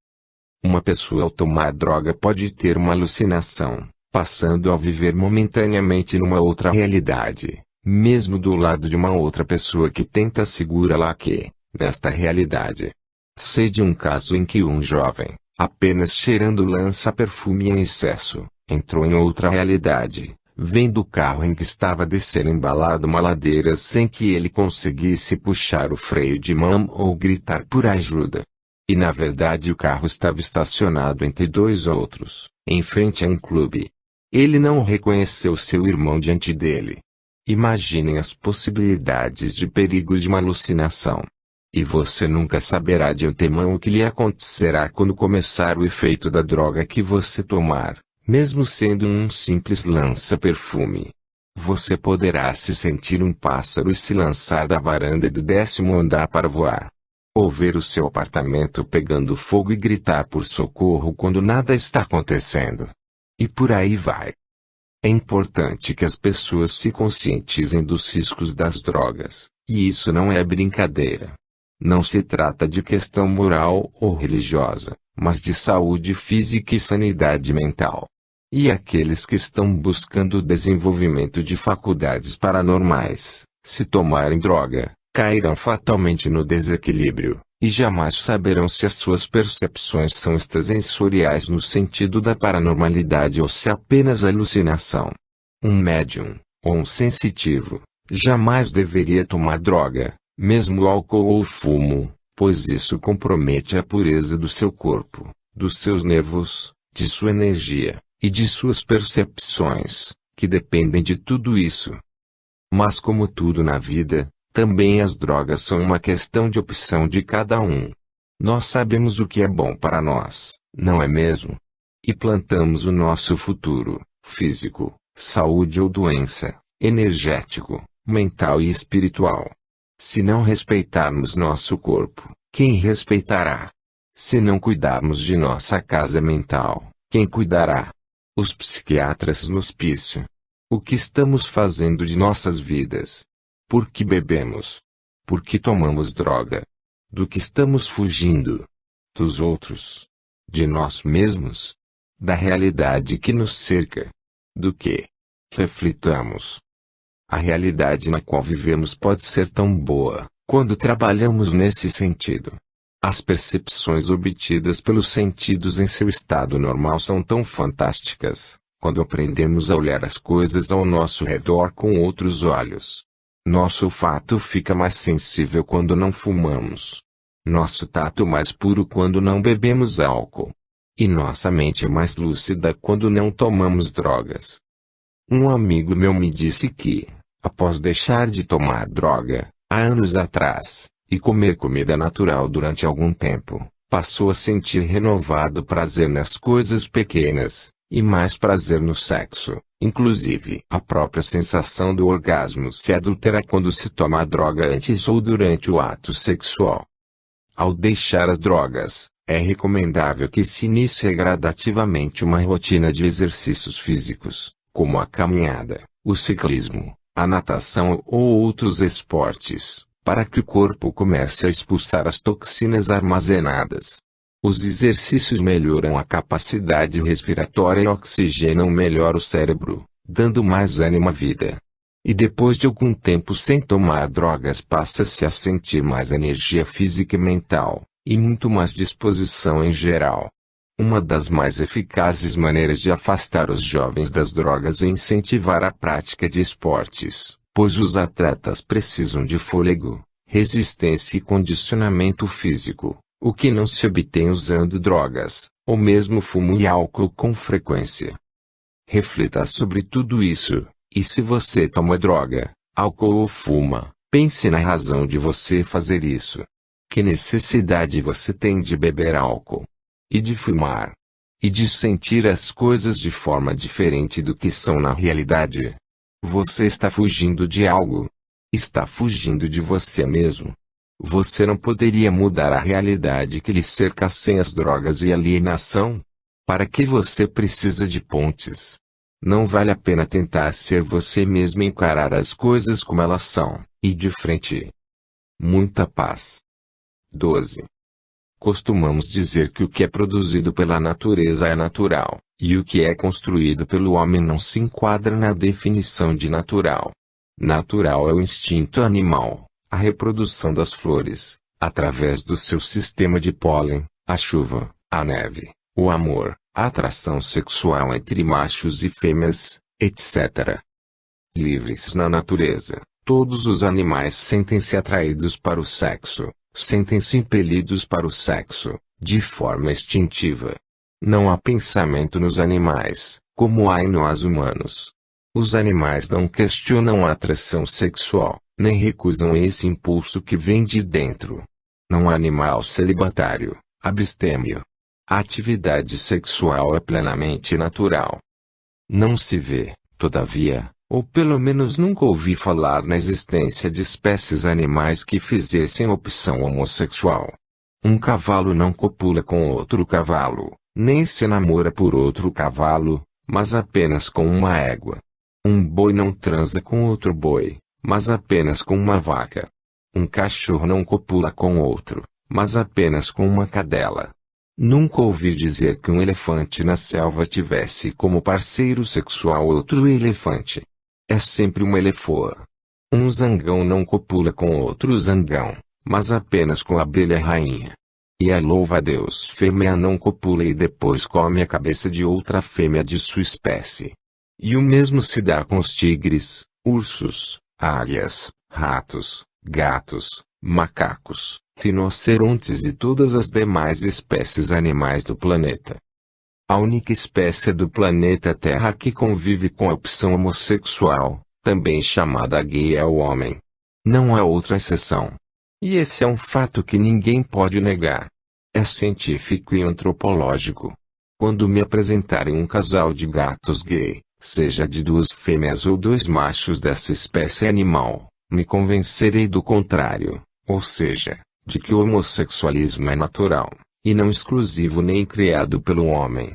Uma pessoa ao tomar droga pode ter uma alucinação, passando a viver momentaneamente numa outra realidade, mesmo do lado de uma outra pessoa que tenta segurá-la aqui, nesta realidade. Sei de um caso em que um jovem, apenas cheirando lança-perfume em excesso, entrou em outra realidade, vendo o carro em que estava descer embalado uma ladeira sem que ele conseguisse puxar o freio de mão ou gritar por ajuda. E na verdade o carro estava estacionado entre dois outros, em frente a um clube. Ele não reconheceu seu irmão diante dele. Imaginem as possibilidades de perigo de uma alucinação. E você nunca saberá de antemão o que lhe acontecerá quando começar o efeito da droga que você tomar, mesmo sendo um simples lança-perfume. Você poderá se sentir um pássaro e se lançar da varanda do 10º andar para voar. Ou ver o seu apartamento pegando fogo e gritar por socorro quando nada está acontecendo. E por aí vai. É importante que as pessoas se conscientizem dos riscos das drogas, e isso não é brincadeira. Não se trata de questão moral ou religiosa, mas de saúde física e sanidade mental. E aqueles que estão buscando o desenvolvimento de faculdades paranormais, se tomarem droga, cairão fatalmente no desequilíbrio, e jamais saberão se as suas percepções são extrasensoriais no sentido da paranormalidade ou se apenas alucinação. Um médium, ou um sensitivo, jamais deveria tomar droga, mesmo álcool ou fumo, pois isso compromete a pureza do seu corpo, dos seus nervos, de sua energia, e de suas percepções, que dependem de tudo isso. Mas como tudo na vida, também as drogas são uma questão de opção de cada um. Nós sabemos o que é bom para nós, não é mesmo? E plantamos o nosso futuro, físico, saúde ou doença, energético, mental e espiritual. Se não respeitarmos nosso corpo, quem respeitará? Se não cuidarmos de nossa casa mental, quem cuidará? Os psiquiatras no hospício. O que estamos fazendo de nossas vidas? Por que bebemos? Por que tomamos droga? Do que estamos fugindo? Dos outros? De nós mesmos? Da realidade que nos cerca? Do que? Reflitamos. A realidade na qual vivemos pode ser tão boa, quando trabalhamos nesse sentido. As percepções obtidas pelos sentidos em seu estado normal são tão fantásticas, quando aprendemos a olhar as coisas ao nosso redor com outros olhos. Nosso olfato fica mais sensível quando não fumamos. Nosso tato mais puro quando não bebemos álcool. E nossa mente é mais lúcida quando não tomamos drogas. Um amigo meu me disse que, após deixar de tomar droga, há anos atrás, e comer comida natural durante algum tempo, passou a sentir renovado prazer nas coisas pequenas, e mais prazer no sexo. Inclusive, a própria sensação do orgasmo se adultera quando se toma a droga antes ou durante o ato sexual. Ao deixar as drogas, é recomendável que se inicie gradativamente uma rotina de exercícios físicos, como a caminhada, o ciclismo, a natação ou outros esportes, para que o corpo comece a expulsar as toxinas armazenadas. Os exercícios melhoram a capacidade respiratória e oxigenam melhor o cérebro, dando mais ânimo à vida. E depois de algum tempo sem tomar drogas passa-se a sentir mais energia física e mental, e muito mais disposição em geral. Uma das mais eficazes maneiras de afastar os jovens das drogas é incentivar a prática de esportes, pois os atletas precisam de fôlego, resistência e condicionamento físico, o que não se obtém usando drogas, ou mesmo fumo e álcool com frequência. Reflita sobre tudo isso, e se você toma droga, álcool ou fuma, pense na razão de você fazer isso. Que necessidade você tem de beber álcool? E de fumar? E de sentir as coisas de forma diferente do que são na realidade? Você está fugindo de algo? Está fugindo de você mesmo? Você não poderia mudar a realidade que lhe cerca sem as drogas e alienação? Para que você precisa de pontes? Não vale a pena tentar ser você mesmo e encarar as coisas como elas são, e de frente. Muita paz. 12. Costumamos dizer que o que é produzido pela natureza é natural, e o que é construído pelo homem não se enquadra na definição de natural. Natural é o instinto animal, a reprodução das flores, através do seu sistema de pólen, a chuva, a neve, o amor, a atração sexual entre machos e fêmeas, etc. Livres na natureza, todos os animais sentem-se atraídos para o sexo, sentem-se impelidos para o sexo, de forma instintiva. Não há pensamento nos animais, como há em nós humanos. Os animais não questionam a atração sexual, nem recusam esse impulso que vem de dentro. Não há animal celibatário, abstêmio. A atividade sexual é plenamente natural. Não se vê, todavia, ou pelo menos nunca ouvi falar na existência de espécies animais que fizessem opção homossexual. Um cavalo não copula com outro cavalo, nem se namora por outro cavalo, mas apenas com uma égua. Um boi não transa com outro boi, mas apenas com uma vaca. Um cachorro não copula com outro, mas apenas com uma cadela. Nunca ouvi dizer que um elefante na selva tivesse como parceiro sexual outro elefante. É sempre uma elefoa. Um zangão não copula com outro zangão, mas apenas com a abelha rainha. E a louva-a-Deus fêmea não copula e depois come a cabeça de outra fêmea de sua espécie. E o mesmo se dá com os tigres, ursos, águias, ratos, gatos, macacos, rinocerontes e todas as demais espécies animais do planeta. A única espécie do planeta Terra que convive com a opção homossexual, também chamada gay, é o homem. Não há outra exceção. E esse é um fato que ninguém pode negar. É científico e antropológico. Quando me apresentarem um casal de gatos gay, seja de duas fêmeas ou dois machos dessa espécie animal, me convencerei do contrário, ou seja, de que o homossexualismo é natural, e não exclusivo nem criado pelo homem.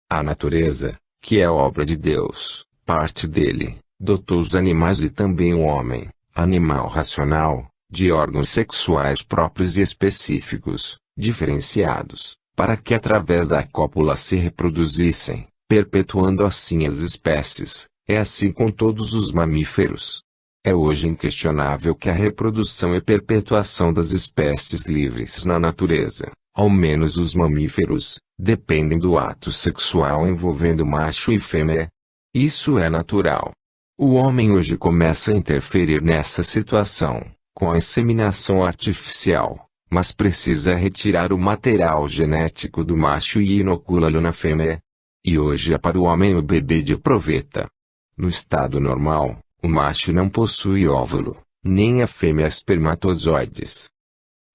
A natureza, que é obra de Deus, parte dele, dotou os animais e também o homem, animal racional, de órgãos sexuais próprios e específicos, diferenciados, para que através da cópula se reproduzissem, perpetuando assim as espécies. É assim com todos os mamíferos. É hoje inquestionável que a reprodução e perpetuação das espécies livres na natureza, ao menos os mamíferos, dependem do ato sexual envolvendo macho e fêmea. Isso é natural. O homem hoje começa a interferir nessa situação, com a inseminação artificial, mas precisa retirar o material genético do macho e inoculá-lo na fêmea. E hoje é para o homem o bebê de proveta. No estado normal, o macho não possui óvulo, nem a fêmea espermatozoides.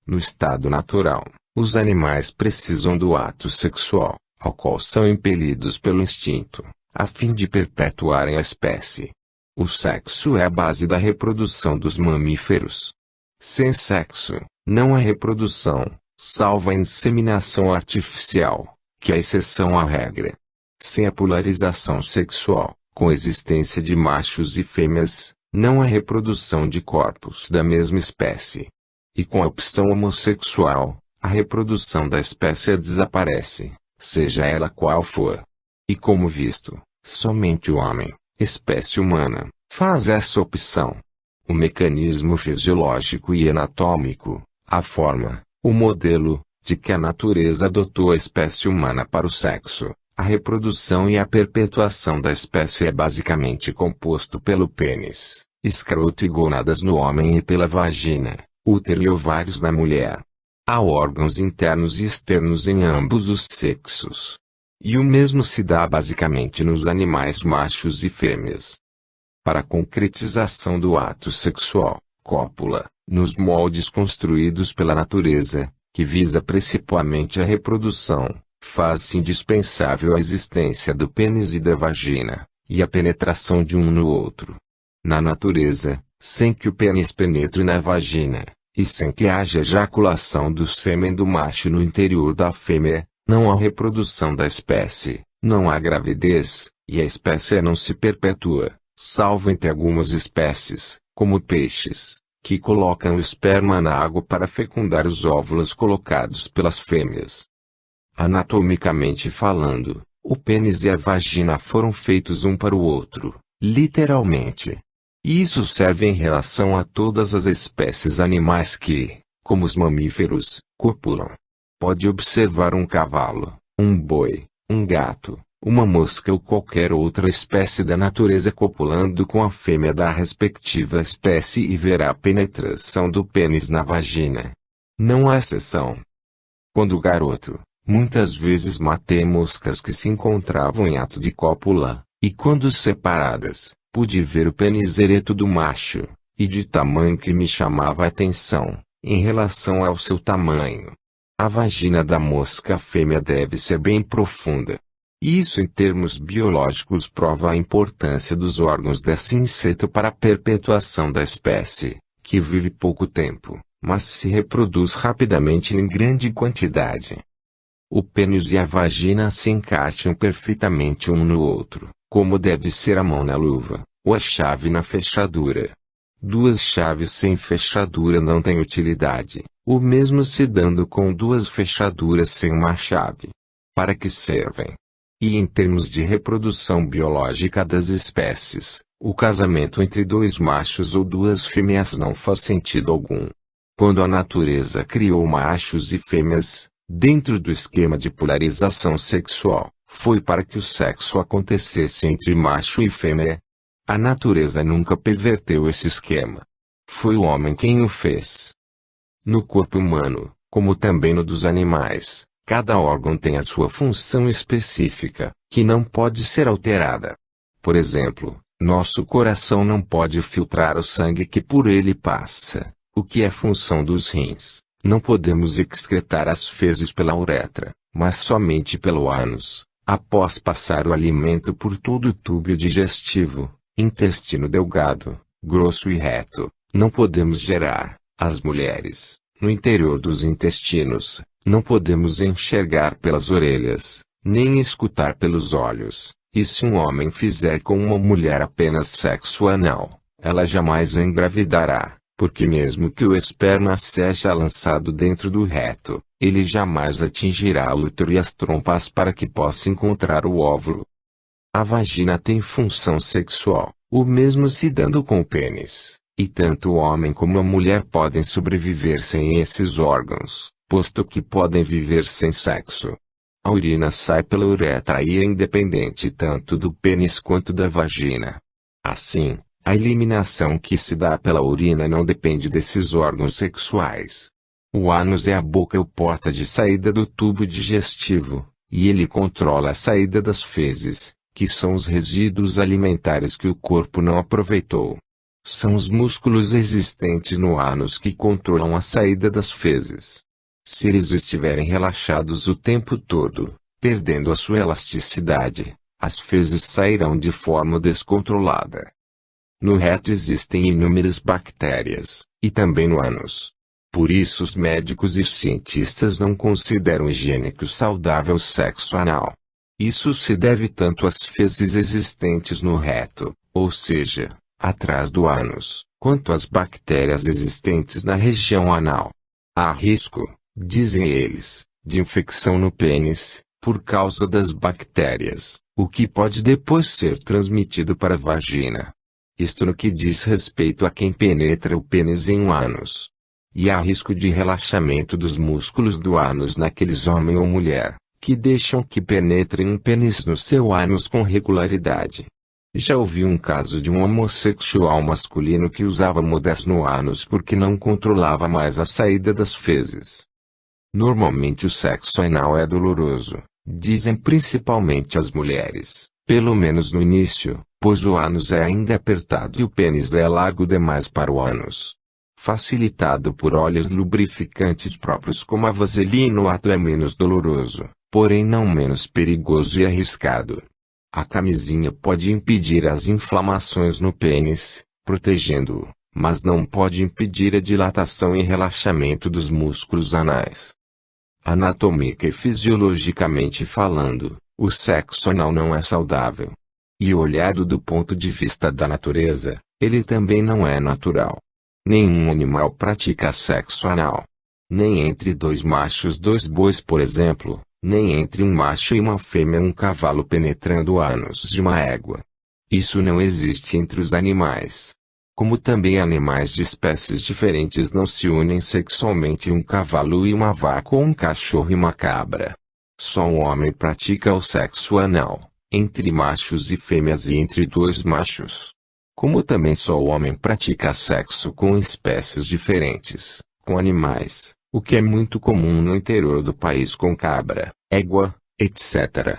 No estado natural, os animais precisam do ato sexual, ao qual são impelidos pelo instinto, a fim de perpetuarem a espécie. O sexo é a base da reprodução dos mamíferos. Sem sexo, não há reprodução, salvo a inseminação artificial, que é a exceção à regra. Sem a polarização sexual, com a existência de machos e fêmeas, não há reprodução de corpos da mesma espécie. E com a opção homossexual, a reprodução da espécie desaparece, seja ela qual for. E como visto, somente o homem, espécie humana, faz essa opção. O mecanismo fisiológico e anatômico, a forma, o modelo, de que a natureza adotou a espécie humana para o sexo, a reprodução e a perpetuação da espécie é basicamente composto pelo pênis, escroto e gônadas no homem e pela vagina, útero e ovários na mulher. Há órgãos internos e externos em ambos os sexos. E o mesmo se dá basicamente nos animais machos e fêmeas. Para a concretização do ato sexual, cópula, nos moldes construídos pela natureza, que visa principalmente a reprodução, faz-se indispensável a existência do pênis e da vagina, e a penetração de um no outro. Na natureza, sem que o pênis penetre na vagina, e sem que haja ejaculação do sêmen do macho no interior da fêmea, não há reprodução da espécie, não há gravidez, e a espécie não se perpetua, salvo entre algumas espécies, como peixes, que colocam o esperma na água para fecundar os óvulos colocados pelas fêmeas. Anatomicamente falando, o pênis e a vagina foram feitos um para o outro, literalmente. E isso serve em relação a todas as espécies animais que, como os mamíferos, copulam. Pode observar um cavalo, um boi, um gato, uma mosca ou qualquer outra espécie da natureza copulando com a fêmea da respectiva espécie e verá a penetração do pênis na vagina. Não há exceção. Quando garoto, muitas vezes matei moscas que se encontravam em ato de cópula, e quando separadas, pude ver o pênis ereto do macho, e de tamanho que me chamava a atenção, em relação ao seu tamanho. A vagina da mosca fêmea deve ser bem profunda. Isso em termos biológicos prova a importância dos órgãos desse inseto para a perpetuação da espécie, que vive pouco tempo, mas se reproduz rapidamente em grande quantidade. O pênis e a vagina se encaixam perfeitamente um no outro, como deve ser a mão na luva, ou a chave na fechadura. Duas chaves sem fechadura não têm utilidade, o mesmo se dando com duas fechaduras sem uma chave. Para que servem? E em termos de reprodução biológica das espécies, o casamento entre dois machos ou duas fêmeas não faz sentido algum. Quando a natureza criou machos e fêmeas, dentro do esquema de polarização sexual, foi para que o sexo acontecesse entre macho e fêmea. A natureza nunca perverteu esse esquema. Foi o homem quem o fez. No corpo humano, como também no dos animais, cada órgão tem a sua função específica, que não pode ser alterada. Por exemplo, nosso coração não pode filtrar o sangue que por ele passa, o que é função dos rins. Não podemos excretar as fezes pela uretra, mas somente pelo ânus, Após passar o alimento por todo o tubo digestivo, intestino delgado, grosso e reto, não podemos gerar, as mulheres, no interior dos intestinos, não podemos enxergar pelas orelhas, nem escutar pelos olhos, e se um homem fizer com uma mulher apenas sexo anal, ela jamais engravidará, porque mesmo que o esperma seja lançado dentro do reto, ele jamais atingirá o útero e as trompas para que possa encontrar o óvulo. A vagina tem função sexual, o mesmo se dando com o pênis, e tanto o homem como a mulher podem sobreviver sem esses órgãos, posto que podem viver sem sexo. A urina sai pela uretra e é independente tanto do pênis quanto da vagina. Assim, a eliminação que se dá pela urina não depende desses órgãos sexuais. O ânus é a boca ou porta de saída do tubo digestivo, e ele controla a saída das fezes, que são os resíduos alimentares que o corpo não aproveitou. São os músculos existentes no ânus que controlam a saída das fezes. Se eles estiverem relaxados o tempo todo, perdendo a sua elasticidade, as fezes sairão de forma descontrolada. No reto existem inúmeras bactérias, e também no ânus. Por isso os médicos e cientistas não consideram higiênico saudável sexo anal. Isso se deve tanto às fezes existentes no reto, ou seja, atrás do ânus, quanto às bactérias existentes na região anal. Há risco, dizem eles, de infecção no pênis, por causa das bactérias, o que pode depois ser transmitido para a vagina. Isto no que diz respeito a quem penetra o pênis em um ânus. E há risco de relaxamento dos músculos do ânus naqueles homem ou mulher, que deixam que penetrem um pênis no seu ânus com regularidade. Já ouvi um caso de um homossexual masculino que usava modas no ânus porque não controlava mais a saída das fezes. Normalmente o sexo anal é doloroso, dizem principalmente as mulheres, pelo menos no início, pois o ânus é ainda apertado e o pênis é largo demais para o ânus. Facilitado por óleos lubrificantes próprios como a vaselina, o ato é menos doloroso, porém não menos perigoso e arriscado. A camisinha pode impedir as inflamações no pênis, protegendo-o, mas não pode impedir a dilatação e relaxamento dos músculos anais. Anatômica e fisiologicamente falando, o sexo anal não é saudável. E olhado do ponto de vista da natureza, ele também não é natural. Nenhum animal pratica sexo anal. Nem entre dois machos, dois bois, por exemplo, nem entre um macho e uma fêmea, um cavalo penetrando o ânus de uma égua. Isso não existe entre os animais. Como também animais de espécies diferentes não se unem sexualmente, um cavalo e uma vaca ou um cachorro e uma cabra. Só um homem pratica o sexo anal, entre machos e fêmeas e entre dois machos. Como também só o homem pratica sexo com espécies diferentes, com animais, o que é muito comum no interior do país com cabra, égua, etc.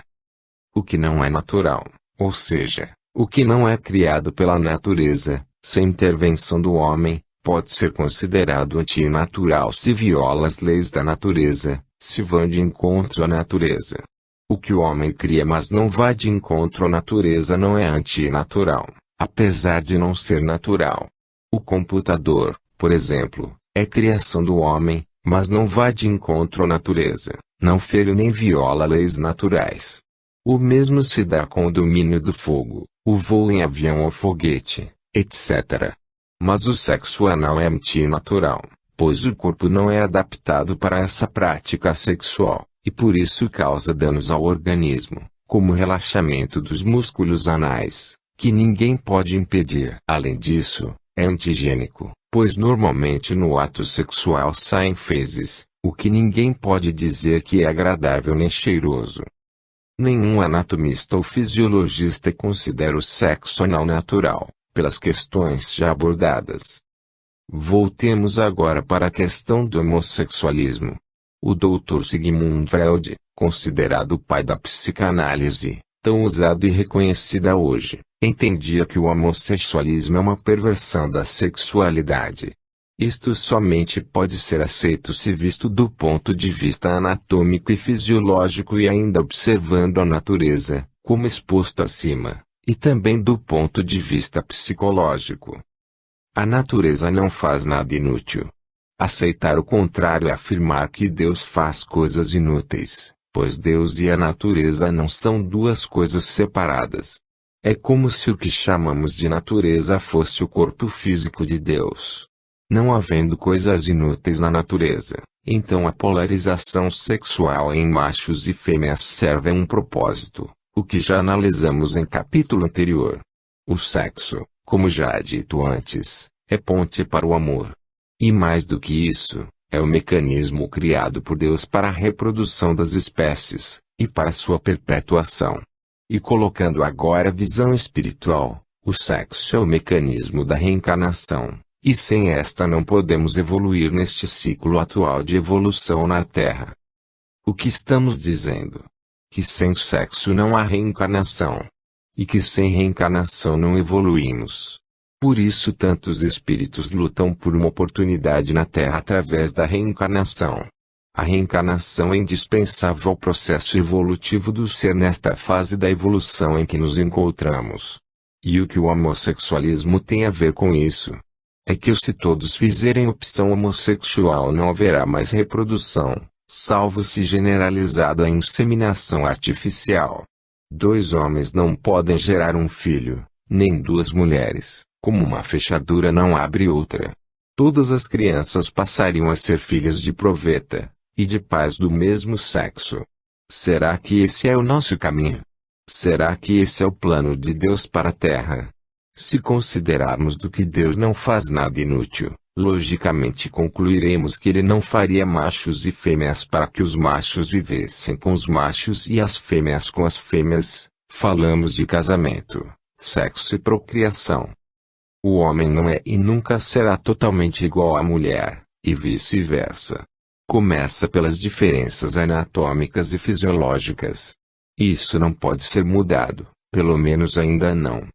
O que não é natural, ou seja, o que não é criado pela natureza, sem intervenção do homem, pode ser considerado antinatural se viola as leis da natureza, se vão de encontro à natureza. O que o homem cria mas não vai de encontro à natureza não é antinatural, apesar de não ser natural. O computador, por exemplo, é criação do homem, mas não vai de encontro à natureza, não fere nem viola leis naturais. O mesmo se dá com o domínio do fogo, o voo em avião ou foguete, etc. Mas o sexo anal é antinatural, pois o corpo não é adaptado para essa prática sexual, e por isso causa danos ao organismo, como relaxamento dos músculos anais, que ninguém pode impedir. Além disso, é anti-higiênico, pois normalmente no ato sexual saem fezes, o que ninguém pode dizer que é agradável nem cheiroso. Nenhum anatomista ou fisiologista considera o sexo anal natural, pelas questões já abordadas. Voltemos agora para a questão do homossexualismo. O Dr. Sigmund Freud, considerado o pai da psicanálise, tão usado e reconhecida hoje, entendia que o homossexualismo é uma perversão da sexualidade. Isto somente pode ser aceito se visto do ponto de vista anatômico e fisiológico e ainda observando a natureza, como exposto acima, e também do ponto de vista psicológico. A natureza não faz nada inútil. Aceitar o contrário é afirmar que Deus faz coisas inúteis, pois Deus e a natureza não são duas coisas separadas. É como se o que chamamos de natureza fosse o corpo físico de Deus. Não havendo coisas inúteis na natureza, então a polarização sexual em machos e fêmeas serve a um propósito, o que já analisamos em capítulo anterior. O sexo, como já dito antes, é ponte para o amor. E mais do que isso, é o mecanismo criado por Deus para a reprodução das espécies, e para sua perpetuação. E colocando agora a visão espiritual, o sexo é o mecanismo da reencarnação. E sem esta não podemos evoluir neste ciclo atual de evolução na Terra. O que estamos dizendo? Que sem sexo não há reencarnação. E que sem reencarnação não evoluímos. Por isso tantos espíritos lutam por uma oportunidade na Terra através da reencarnação. A reencarnação é indispensável ao processo evolutivo do ser nesta fase da evolução em que nos encontramos. E o que o homossexualismo tem a ver com isso? É que se todos fizerem opção homossexual não haverá mais reprodução, salvo se generalizada a inseminação artificial. 2 homens não podem gerar um filho, nem 2 mulheres, como uma fechadura não abre outra. Todas as crianças passariam a ser filhas de proveta, e de pais do mesmo sexo. Será que esse é o nosso caminho? Será que esse é o plano de Deus para a Terra? Se considerarmos do que Deus não faz nada inútil, logicamente concluiremos que ele não faria machos e fêmeas para que os machos vivessem com os machos e as fêmeas com as fêmeas. Falamos de casamento, sexo e procriação. O homem não é e nunca será totalmente igual à mulher, e vice-versa. Começa pelas diferenças anatômicas e fisiológicas. Isso não pode ser mudado, pelo menos ainda não.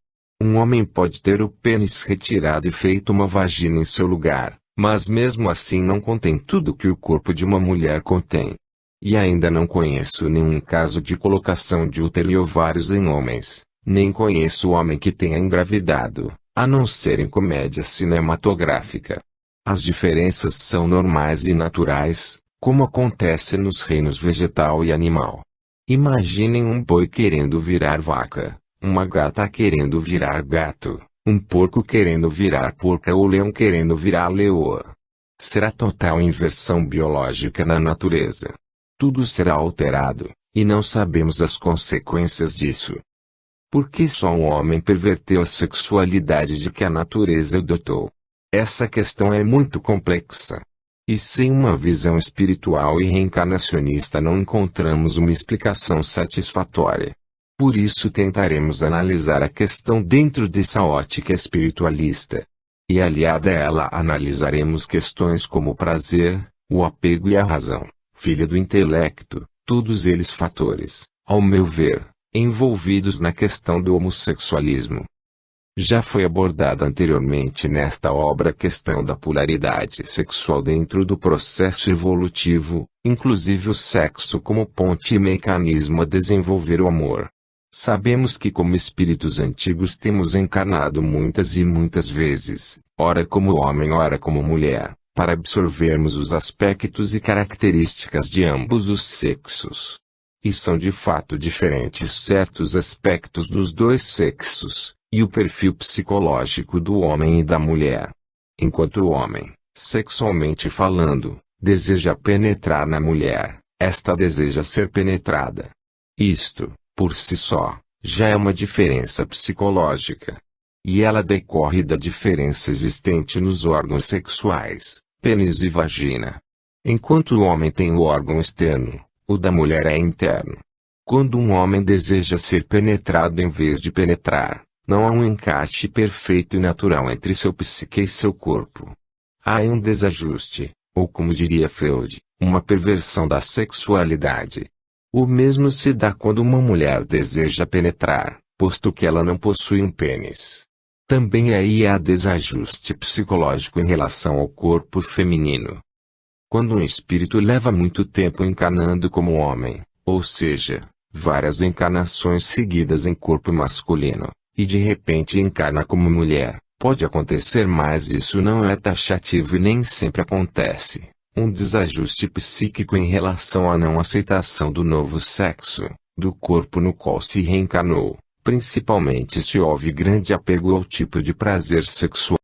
Um homem pode ter o pênis retirado e feito uma vagina em seu lugar, mas mesmo assim não contém tudo que o corpo de uma mulher contém. E ainda não conheço nenhum caso de colocação de útero e ovários em homens, nem conheço homem que tenha engravidado, a não ser em comédia cinematográfica. As diferenças são normais e naturais, como acontece nos reinos vegetal e animal. Imaginem um boi querendo virar vaca. Uma gata querendo virar gato, um porco querendo virar porca ou leão querendo virar leoa. Será total inversão biológica na natureza. Tudo será alterado, e não sabemos as consequências disso. Por que só um homem perverteu a sexualidade de que a natureza o dotou? Essa questão é muito complexa. E sem uma visão espiritual e reencarnacionista não encontramos uma explicação satisfatória. Por isso tentaremos analisar a questão dentro dessa ótica espiritualista. E aliada a ela analisaremos questões como o prazer, o apego e a razão, filha do intelecto, todos eles fatores, ao meu ver, envolvidos na questão do homossexualismo. Já foi abordada anteriormente nesta obra a questão da polaridade sexual dentro do processo evolutivo, inclusive o sexo como ponte e mecanismo a desenvolver o amor. Sabemos que como espíritos antigos temos encarnado muitas e muitas vezes, ora como homem ora como mulher, para absorvermos os aspectos e características de ambos os sexos. E são de fato diferentes certos aspectos dos 2 sexos, e o perfil psicológico do homem e da mulher. Enquanto o homem, sexualmente falando, deseja penetrar na mulher, esta deseja ser penetrada. Isto, por si só, já é uma diferença psicológica. E ela decorre da diferença existente nos órgãos sexuais, pênis e vagina. Enquanto o homem tem o órgão externo, o da mulher é interno. Quando um homem deseja ser penetrado em vez de penetrar, não há um encaixe perfeito e natural entre seu psique e seu corpo. Há um desajuste, ou como diria Freud, uma perversão da sexualidade. O mesmo se dá quando uma mulher deseja penetrar, posto que ela não possui um pênis. Também aí há desajuste psicológico em relação ao corpo feminino. Quando um espírito leva muito tempo encarnando como homem, ou seja, várias encarnações seguidas em corpo masculino, e de repente encarna como mulher, pode acontecer, mas isso não é taxativo e nem sempre acontece, um desajuste psíquico em relação à não aceitação do novo sexo, do corpo no qual se reencarnou, principalmente se houve grande apego ao tipo de prazer sexual